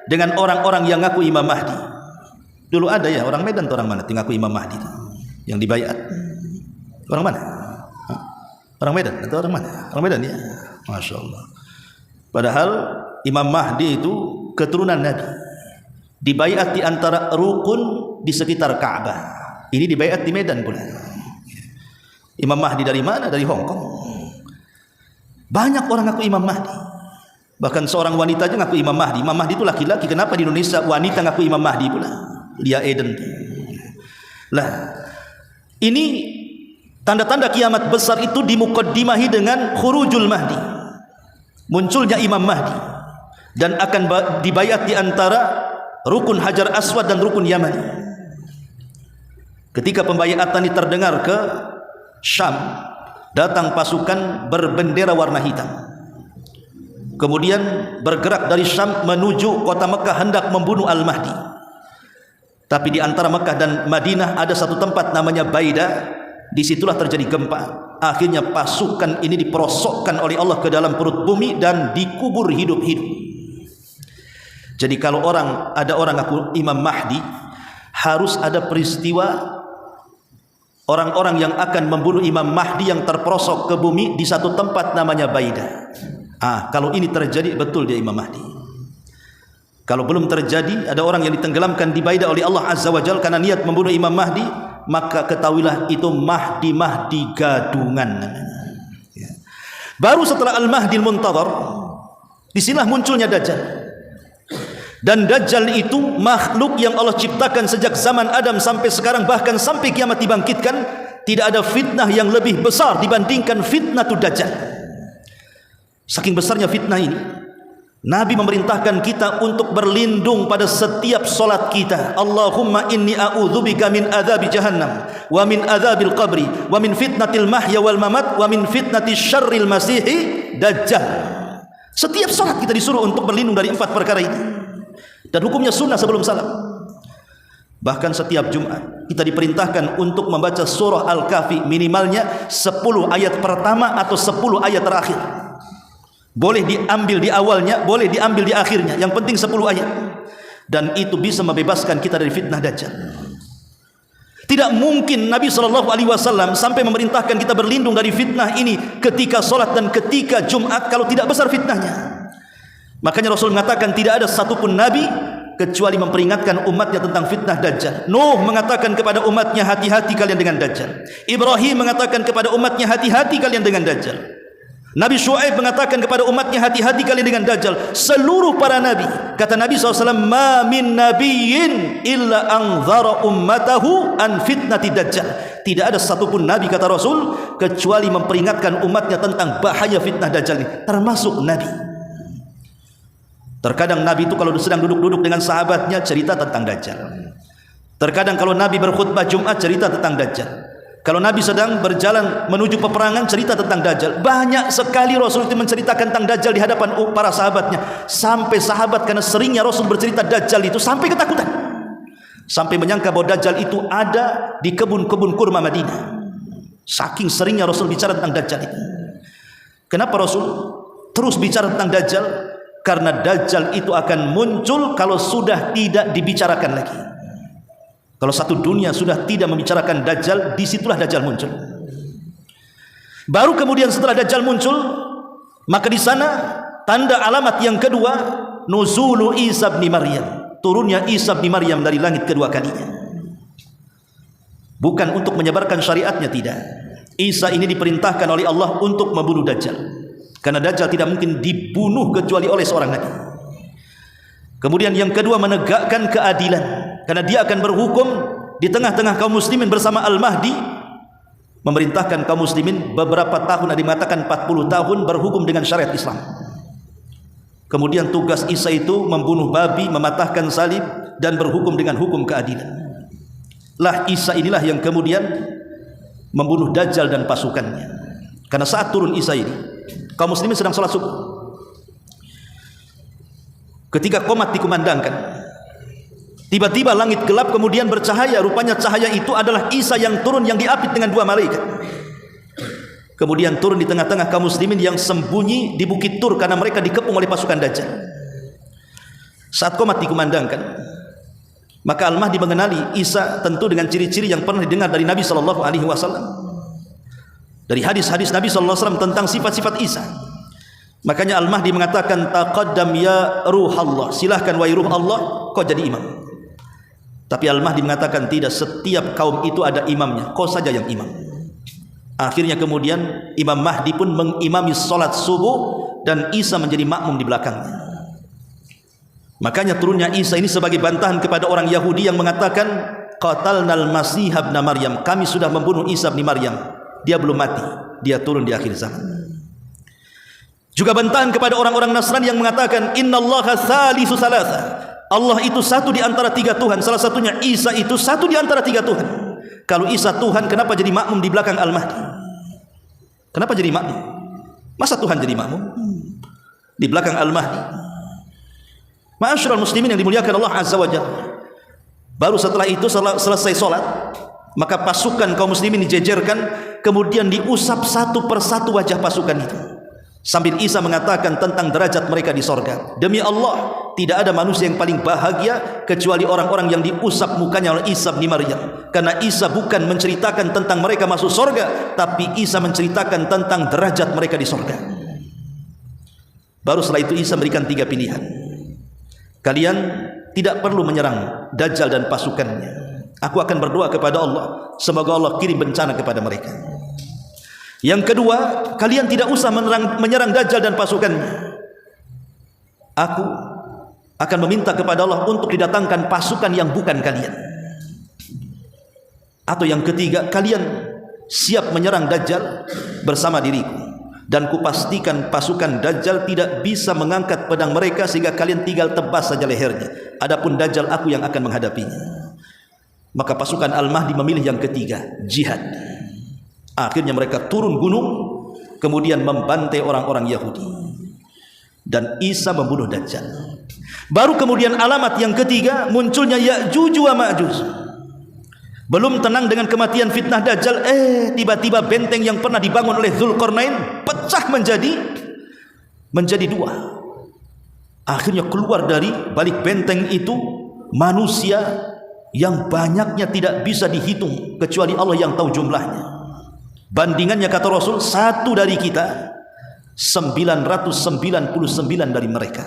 Speaker 1: dengan orang-orang yang ngaku Imam Mahdi. Dulu ada ya, orang Medan atau orang mana ngaku Imam Mahdi itu, yang dibaiat. Orang mana? Orang Medan atau orang mana? Orang Medan ya. Masya Allah. Padahal Imam Mahdi itu keturunan Nabi. Dibaiat di antara rukun di sekitar Ka'bah. Ini dibaiat di Medan pula. Imam Mahdi dari mana? Dari Hong Kong. Banyak orang ngaku Imam Mahdi. Bahkan seorang wanita aja ngaku Imam Mahdi. Imam Mahdi itu laki-laki. Kenapa di Indonesia wanita ngaku Imam Mahdi pula? Lia Eden. Lah, ini tanda-tanda kiamat besar itu dimukaddimahi dengan khurujul Mahdi, munculnya Imam Mahdi, dan akan dibayat di antara rukun Hajar Aswad dan rukun Yamani. Ketika pembayatan ini terdengar ke Syam, datang pasukan berbendera warna hitam, kemudian bergerak dari Syam menuju kota Mekah hendak membunuh Al-Mahdi. Tapi di antara Mekah dan Madinah ada satu tempat namanya Baida. Disitulah terjadi gempa. Akhirnya pasukan ini diperosokkan oleh Allah ke dalam perut bumi dan dikubur hidup-hidup. Jadi kalau ada orang ngaku Imam Mahdi, harus ada peristiwa orang-orang yang akan membunuh Imam Mahdi yang terperosok ke bumi di satu tempat namanya Baida. Kalau ini terjadi, betul dia Imam Mahdi. Kalau belum terjadi, ada orang yang ditenggelamkan di Baida oleh Allah Azza wa Jalla karena niat membunuh Imam Mahdi, maka ketahuilah itu Mahdi gadungan namanya. Baru setelah Al-Mahdi Al-Muntadhar, disinilah munculnya Dajjal. Dan Dajjal itu makhluk yang Allah ciptakan sejak zaman Adam sampai sekarang, bahkan sampai kiamat dibangkitkan. Tidak ada fitnah yang lebih besar dibandingkan fitnah Dajjal. Saking besarnya fitnah ini, Nabi memerintahkan kita untuk berlindung pada setiap solat kita. Allahumma inni a'udzubika min adzabi jahannam wa min adzabil qabri wa min fitnatil mahya wal mamat wa min fitnatis syarril masihi dajjal. Setiap solat kita disuruh untuk berlindung dari 4 perkara ini. Dan hukumnya sunnah sebelum salam. Bahkan setiap Jumat kita diperintahkan untuk membaca surah Al-Kahfi minimalnya 10 ayat pertama atau 10 ayat terakhir. Boleh diambil di awalnya, boleh diambil di akhirnya, yang penting 10 ayat. Dan itu bisa membebaskan kita dari fitnah Dajjal. Tidak mungkin Nabi SAW sampai memerintahkan kita berlindung dari fitnah ini ketika solat dan ketika Jumat kalau tidak besar fitnahnya. Makanya Rasul mengatakan tidak ada satupun Nabi kecuali memperingatkan umatnya tentang fitnah Dajjal. Nuh mengatakan kepada umatnya, hati-hati kalian dengan Dajjal. Ibrahim mengatakan kepada umatnya, hati-hati kalian dengan Dajjal. Nabi Syuaib mengatakan kepada umatnya, hati-hati kalian dengan Dajjal. Seluruh para Nabi, kata Nabi SAW, ma min nabiyyin illa anzara ummatahu an fitnati Dajjal. Tidak ada satupun Nabi, kata Rasul, kecuali memperingatkan umatnya tentang bahaya fitnah Dajjal ini, termasuk Nabi. Terkadang Nabi itu kalau sedang duduk-duduk dengan sahabatnya cerita tentang Dajjal. Terkadang kalau Nabi berkhutbah Jumat cerita tentang Dajjal. Kalau Nabi sedang berjalan menuju peperangan cerita tentang Dajjal. Banyak sekali Rasul itu menceritakan tentang Dajjal di hadapan para sahabatnya. Sampai sahabat karena seringnya Rasul bercerita Dajjal itu sampai ketakutan. Sampai menyangka bahwa Dajjal itu ada di kebun-kebun kurma Madinah. Saking seringnya Rasul bicara tentang Dajjal itu. Kenapa Rasul terus bicara tentang Dajjal? Karena Dajjal itu akan muncul kalau sudah tidak dibicarakan lagi. Kalau satu dunia sudah tidak membicarakan Dajjal, disitulah Dajjal muncul. Baru kemudian setelah Dajjal muncul, maka di sana tanda alamat yang kedua, nuzulu Isa bin Maryam, turunnya Isa bin Maryam dari langit kedua kalinya. Bukan untuk menyebarkan syariatnya, tidak. Isa ini diperintahkan oleh Allah untuk membunuh Dajjal. Karena Dajjal tidak mungkin dibunuh kecuali oleh seorang nabi. Kemudian yang kedua, menegakkan keadilan, karena dia akan berhukum di tengah-tengah kaum muslimin bersama Al-Mahdi. Memerintahkan kaum muslimin beberapa tahun, ada yang mengatakan 40 tahun berhukum dengan syariat Islam. Kemudian tugas Isa itu membunuh babi, mematahkan salib, dan berhukum dengan hukum keadilan. Lah Isa inilah yang kemudian membunuh Dajjal dan pasukannya. Karena saat turun Isa ini, kaum muslimin sedang sholat subuh. Ketika qomat dikumandangkan, tiba-tiba langit gelap kemudian bercahaya. Rupanya cahaya itu adalah Isa yang turun, yang diapit dengan 2 malaikat. Kemudian turun di tengah-tengah kaum muslimin yang sembunyi di Bukit Tur karena mereka dikepung oleh pasukan Dajjal. Saat qomat dikumandangkan, maka Al-Mahdi mengenali Isa tentu dengan ciri-ciri yang pernah didengar dari Nabi SAW. Dari hadis-hadis Nabi SAW tentang sifat-sifat Isa. Makanya Al-Mahdi mengatakan, taqaddam ya ruh Allah, silahkan wahai ruh Allah, kau jadi imam. Tapi Al-Mahdi mengatakan tidak, setiap kaum itu ada imamnya, kau saja yang imam. Akhirnya kemudian Imam Mahdi pun mengimami solat subuh dan Isa menjadi makmum di belakangnya. Makanya turunnya Isa ini sebagai bantahan kepada orang Yahudi yang mengatakan qatalnal masih ibn Maryam, kami sudah membunuh Isa bin Maryam, dia belum mati, dia turun di akhir zaman. Juga bantahan kepada orang-orang Nasrani yang mengatakan innallaha tsalitsu tsalatsa, Allah itu satu di antara tiga Tuhan, salah satunya Isa itu satu di antara tiga Tuhan. Kalau Isa Tuhan, kenapa jadi makmum di belakang Al-Mahdi? Kenapa jadi makmum? Masa Tuhan jadi makmum di belakang Al-Mahdi? Ma'asyiral muslimin yang dimuliakan Allah Azza wa Jalla, baru setelah itu selesai solat, maka pasukan kaum muslimin dijejerkan, kemudian diusap satu persatu wajah pasukan itu, sambil Isa mengatakan tentang derajat mereka di sorga. Demi Allah, tidak ada manusia yang paling bahagia kecuali orang-orang yang diusap mukanya oleh Isa bin Maryam, karena Isa bukan menceritakan tentang mereka masuk sorga, tapi Isa menceritakan tentang derajat mereka di sorga. Baru setelah itu Isa memberikan tiga pilihan. Kalian tidak perlu menyerang Dajjal dan pasukannya. Aku akan berdoa kepada Allah, semoga Allah kirim bencana kepada mereka. Yang kedua, kalian tidak usah menyerang Dajjal dan pasukannya. Aku akan meminta kepada Allah untuk didatangkan pasukan yang bukan kalian. Atau yang ketiga, kalian siap menyerang Dajjal bersama diriku, dan kupastikan pasukan Dajjal tidak bisa mengangkat pedang mereka sehingga kalian tinggal tebas saja lehernya. Adapun Dajjal, aku yang akan menghadapinya. Maka pasukan Al-Mahdi memilih yang ketiga, jihad. Akhirnya mereka turun gunung, kemudian membantai orang-orang Yahudi, dan Isa membunuh Dajjal. Baru kemudian alamat yang ketiga, munculnya Ya'juj wa Ma'juj. Belum tenang dengan kematian fitnah Dajjal, tiba-tiba benteng yang pernah dibangun oleh Dzulqarnain pecah menjadi dua. Akhirnya keluar dari balik benteng itu manusia yang banyaknya tidak bisa dihitung, kecuali Allah yang tahu jumlahnya. Bandingannya kata Rasul, satu dari kita 999 dari mereka.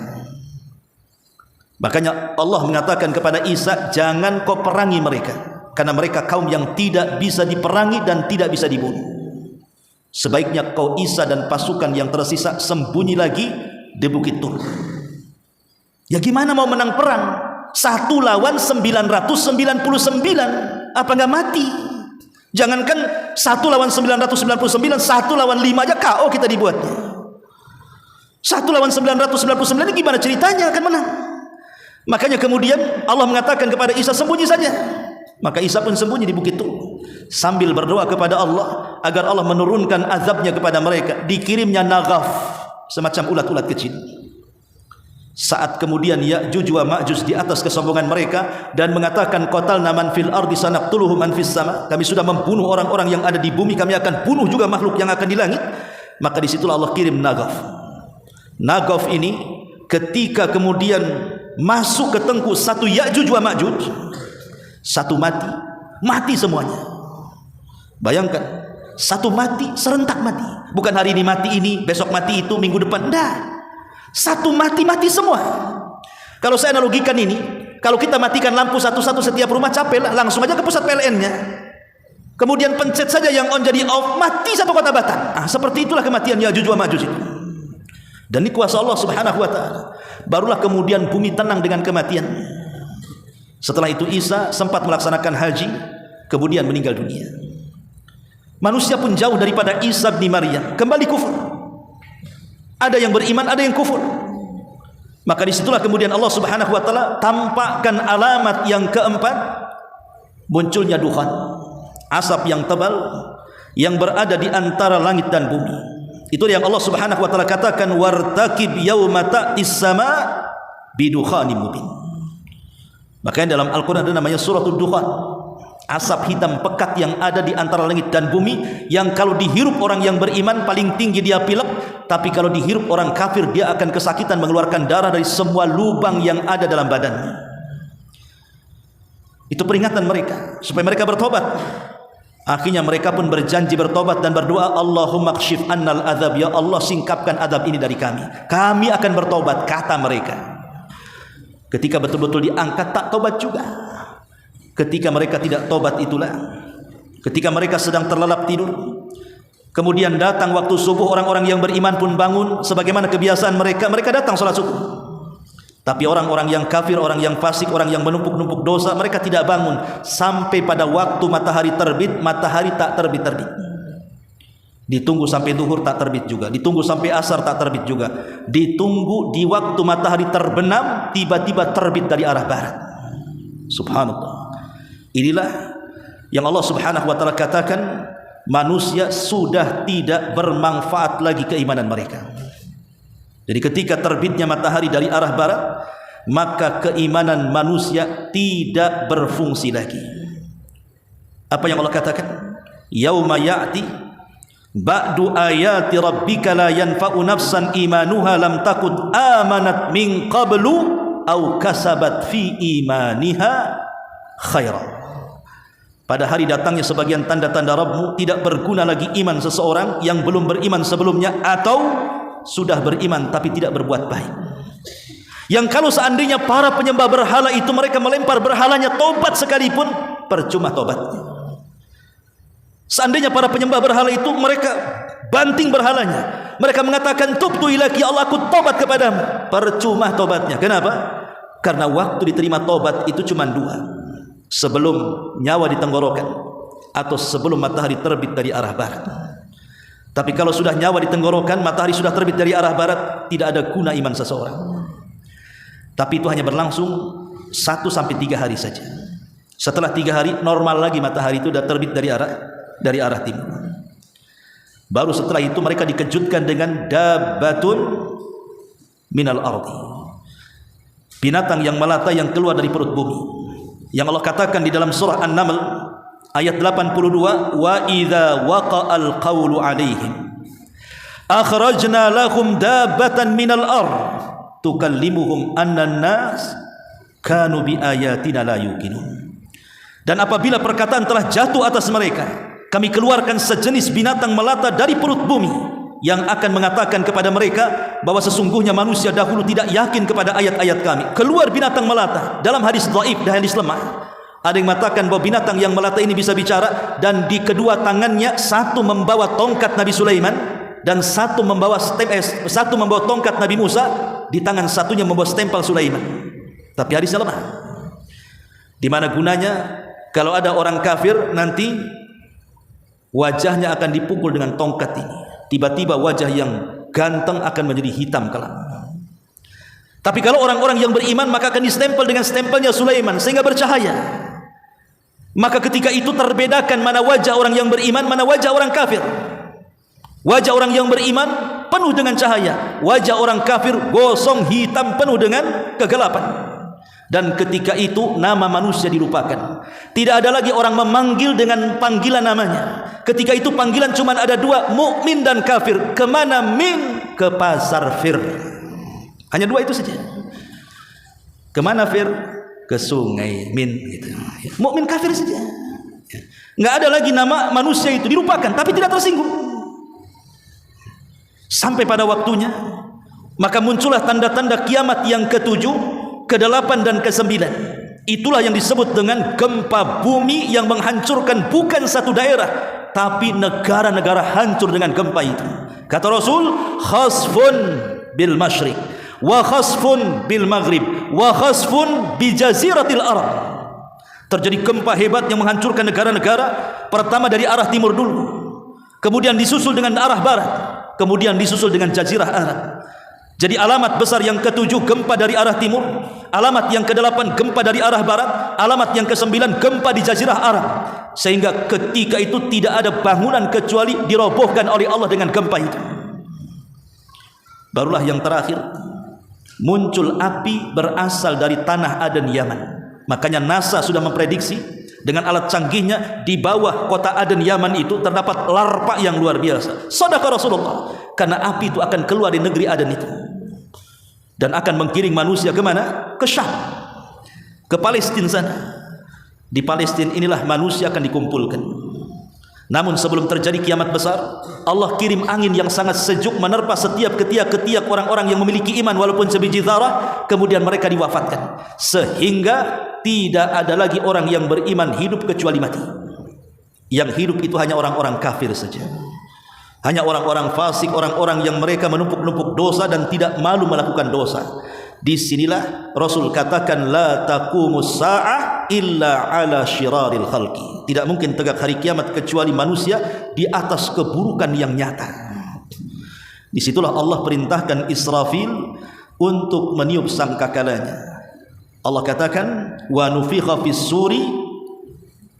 Speaker 1: Makanya Allah mengatakan kepada Isa, jangan kau perangi mereka, karena mereka kaum yang tidak bisa diperangi dan tidak bisa dibunuh. Sebaiknya kau Isa dan pasukan yang tersisa sembunyi lagi di Bukit Tur. Ya gimana mau menang perang? 1 lawan 999, apa enggak mati? Jangankan 1 lawan 999, 1 lawan 5 aja KO kita dibuatnya. 1 lawan 999 ini gimana ceritanya akan menang? Makanya kemudian Allah mengatakan kepada Isa, sembunyi saja. Maka Isa pun sembunyi di Bukit Tur sambil berdoa kepada Allah agar Allah menurunkan azabnya kepada mereka. Dikirimnya naghaf, semacam ulat-ulat kecil. Saat kemudian Ya'juj wa Ma'juj di atas kesombongan mereka dan mengatakan qatalna man fil ardi sanaqtuluhu man fis sama, kami sudah membunuh orang-orang yang ada di bumi, kami akan bunuh juga makhluk yang akan di langit. Maka disitulah Allah kirim naghaf. Naghaf ini ketika kemudian masuk ke tengku satu Ya'juj wa Ma'juj, satu mati semuanya. Bayangkan, satu mati, serentak mati. Bukan hari ini mati ini, besok mati itu, minggu depan. Enggak. Satu mati semua. Kalau saya analogikan ini, kalau kita matikan lampu satu-satu setiap rumah, capek lah, langsung aja ke pusat PLN-nya. Kemudian pencet saja yang on jadi off, mati satu kota Batam. Seperti itulah kematian Ya'juj wa Ma'juj itu. Dan ini kuasa Allah Subhanahu wa taala. Barulah kemudian bumi tenang dengan kematian. Setelah itu Isa sempat melaksanakan haji, kemudian meninggal dunia. Manusia pun jauh daripada Isa bin Maryam, kembali kufur. Ada yang beriman, ada yang kufur. Maka disitulah kemudian Allah Subhanahu wa taala tampakkan alamat yang keempat, munculnya dukhan, asap yang tebal yang berada di antara langit dan bumi. Itu yang Allah Subhanahu wa taala katakan, wartaqib yauma ta'tis sama bidukhanin mubin. Makanya dalam Al-Qur'an ada namanya suratul dukhan, asap hitam pekat yang ada di antara langit dan bumi, yang kalau dihirup orang yang beriman paling tinggi dia pilek, tapi kalau dihirup orang kafir dia akan kesakitan mengeluarkan darah dari semua lubang yang ada dalam badannya. Itu peringatan mereka supaya mereka bertobat. Akhirnya mereka pun berjanji bertobat dan berdoa, Allahumma kshif annal azab, ya Allah singkapkan azab ini dari kami. Kami akan bertobat, kata mereka. Ketika betul-betul diangkat, tak tobat juga. Ketika mereka tidak tobat itulah ketika mereka sedang terlelap tidur, kemudian datang waktu subuh, orang-orang yang beriman pun bangun sebagaimana kebiasaan mereka. Mereka datang salat subuh. Tapi orang-orang yang kafir, orang yang fasik, orang yang menumpuk-numpuk dosa, mereka tidak bangun sampai pada waktu matahari terbit. Matahari tak terbit-terbit. Ditunggu sampai zuhur tak terbit juga, ditunggu sampai asar tak terbit juga, ditunggu di waktu matahari terbenam tiba-tiba terbit dari arah barat. Subhanallah. Inilah yang Allah Subhanahu wa taala katakan, manusia sudah tidak bermanfaat lagi keimanan mereka. Jadi ketika terbitnya matahari dari arah barat, maka keimanan manusia tidak berfungsi lagi. Apa yang Allah katakan? Yauma ya'ti ba'du ayati rabbika la yanfa'u nafsan imanuha lam takun amanat min qablu aw kasabat fi imaniha khairan. Pada hari datangnya sebagian tanda-tanda Rabbmu, tidak berguna lagi iman seseorang yang belum beriman sebelumnya atau sudah beriman tapi tidak berbuat baik. Yang kalau seandainya para penyembah berhala itu mereka melempar berhalanya tobat sekalipun, percuma tobatnya. Seandainya para penyembah berhala itu mereka banting berhalanya, mereka mengatakan tubtu ilaki, ya Allah aku tobat kepadamu, percuma tobatnya. Kenapa? Karena waktu diterima tobat itu cuma dua, sebelum nyawa di tenggorokan atau sebelum matahari terbit dari arah barat. Tapi kalau sudah nyawa di tenggorokan, matahari sudah terbit dari arah barat, tidak ada guna iman seseorang. Tapi itu hanya berlangsung 1 sampai 3 hari saja. Setelah 3 hari normal lagi, matahari itu sudah terbit dari arah timur. Baru setelah itu mereka dikejutkan dengan dabbatun minal ardi, binatang yang melata yang keluar dari perut bumi. Yang Allah katakan di dalam surah An-Naml ayat 82, wa idza waqa'al qawlu 'alaihim akhrajna lahum dabbatan minal ard tukallimuhum anna an-nas kanu bi ayatina la yuqinun. Dan apabila perkataan telah jatuh atas mereka, kami keluarkan sejenis binatang melata dari perut bumi yang akan mengatakan kepada mereka bahwa sesungguhnya manusia dahulu tidak yakin kepada ayat-ayat kami. Keluar binatang melata. Dalam hadis dhaif dan hadis lemah, ada yang mengatakan bahwa binatang yang melata ini bisa bicara, dan di kedua tangannya satu membawa tongkat Nabi Sulaiman dan satu membawa tongkat Nabi Musa, di tangan satunya membawa stempel Sulaiman. Tapi hadisnya lemah. Di mana gunanya kalau ada orang kafir nanti wajahnya akan dipukul dengan tongkat ini, tiba-tiba wajah yang ganteng akan menjadi hitam kelak. Tapi kalau orang-orang yang beriman maka akan distempel dengan stempelnya Sulaiman sehingga bercahaya. Maka ketika itu terbedakan mana wajah orang yang beriman, mana wajah orang kafir. Wajah orang yang beriman penuh dengan cahaya, wajah orang kafir gosong hitam penuh dengan kegelapan. Dan ketika itu nama manusia dilupakan. Tidak ada lagi orang memanggil dengan panggilan namanya. Ketika itu panggilan cuma ada dua, mukmin dan kafir. Kemana min? Ke pasar Fir. Hanya dua itu saja. Kemana Fir? Ke sungai Min gitu. Mukmin kafir saja. Nggak ada lagi nama manusia itu, dilupakan, tapi tidak tersinggung. Sampai pada waktunya, maka muncullah tanda-tanda kiamat yang ke-7, ke-8 dan ke-9. Itulah yang disebut dengan gempa bumi yang menghancurkan bukan satu daerah, tapi negara-negara hancur dengan gempa itu. Kata Rasul, khasfun bil masyriq wa khasfun bil maghrib wa khasfun bi jaziratil arab. Terjadi gempa hebat yang menghancurkan negara-negara, pertama dari arah timur dulu, kemudian disusul dengan arah barat, kemudian disusul dengan jazirah Arab. Jadi alamat besar yang ke-7 gempa dari arah timur, alamat yang ke-8 gempa dari arah barat, alamat yang ke-9 gempa di jazirah Arab. Sehingga ketika itu tidak ada bangunan kecuali dirobohkan oleh Allah dengan gempa itu. Barulah yang terakhir, muncul api berasal dari tanah Aden Yaman. Makanya NASA sudah memprediksi dengan alat canggihnya di bawah kota Aden Yaman itu terdapat larva yang luar biasa. Shadaqah Rasulullah. Karena api itu akan keluar di negeri Aden itu dan akan menggiring manusia kemana? Ke Syam, ke Palestina sana. Di Palestina inilah manusia akan dikumpulkan. Namun sebelum terjadi kiamat besar, Allah kirim angin yang sangat sejuk menerpa setiap ketiak-ketiak orang-orang yang memiliki iman walaupun sebiji zarah, kemudian mereka diwafatkan, sehingga tidak ada lagi orang yang beriman hidup kecuali mati. Yang hidup itu hanya orang-orang kafir saja, hanya orang-orang fasik, orang-orang yang mereka menumpuk-numpuk dosa dan tidak malu melakukan dosa. Di sinilah Rasul katakan la taqumus sa'ah illa ala syiraril khalqi. Tidak mungkin tegak hari kiamat kecuali manusia di atas keburukan yang nyata. Disitulah Allah perintahkan Israfil untuk meniup sangkakalanya. Allah katakan wa nufikha fis suri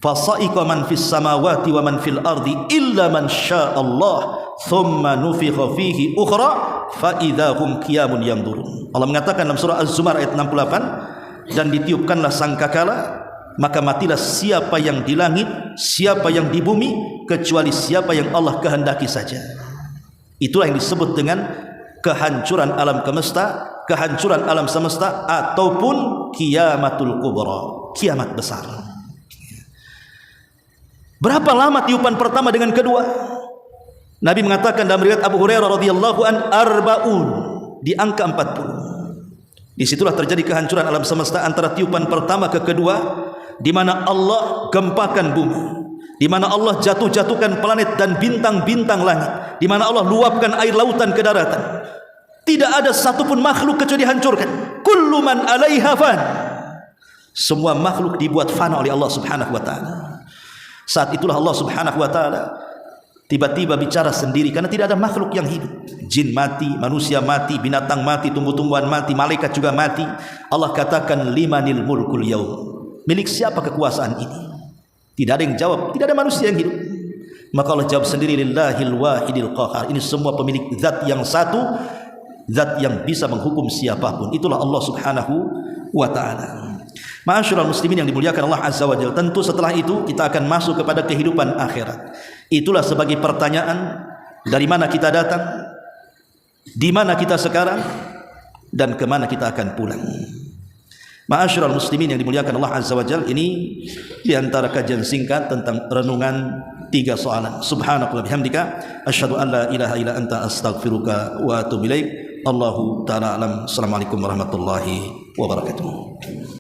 Speaker 1: fasa'iqa man fis samawati wa man fil ardi illa man syaa Allah thumma nufikha fihi ukhra fa idahum qiyamun yanzurun. Allah mengatakan dalam surah Az-Zumar ayat 68, dan ditiupkanlah sangkakala, maka matilah siapa yang di langit, siapa yang di bumi, kecuali siapa yang Allah kehendaki saja. Itulah yang disebut dengan kehancuran alam semesta, kehancuran alam semesta ataupun kiamatul kubra, kiamat besar. Berapa lama tiupan pertama dengan kedua? Nabi mengatakan dalam riwayat Abu Hurairah radhiyallahu an arbaun, di angka 40. Disitulah terjadi kehancuran alam semesta antara tiupan pertama ke kedua, di mana Allah gempakan bumi, di mana Allah jatuhkan planet dan bintang-bintang langit, di mana Allah luapkan air lautan ke daratan. Tidak ada satupun makhluk kecuali dihancurkan. Kullu man 'alaiha fan. Semua makhluk dibuat fana oleh Allah Subhanahu wa taala. Saat itulah Allah Subhanahu wa taala tiba-tiba bicara sendiri, karena tidak ada makhluk yang hidup. Jin mati, manusia mati, binatang mati, tumbuh-tumbuhan mati, malaikat juga mati. Allah katakan limanil mulkul yaum. Milik siapa kekuasaan ini? Tidak ada yang jawab, tidak ada manusia yang hidup. Maka Allah jawab sendiri, lillahil wahidil qahar. Ini semua pemilik zat yang satu, zat yang bisa menghukum siapapun. Itulah Allah Subhanahu wa taala. Ma'asyiral muslimin yang dimuliakan Allah Azza wa Jalla, tentu setelah itu kita akan masuk kepada kehidupan akhirat. Itulah sebagai pertanyaan, dari mana kita datang, di mana kita sekarang, dan kemana kita akan pulang. Ma'asyiral muslimin yang dimuliakan Allah Azza wa Jalla, ini di antara kajian singkat tentang renungan 3 soalan. Subhanakallah bihamdika asyhadu an la ilaha illa anta astaghfiruka wa atubu ilaik. Allahu ta'ala alam. Assalamualaikum warahmatullahi wabarakatuh.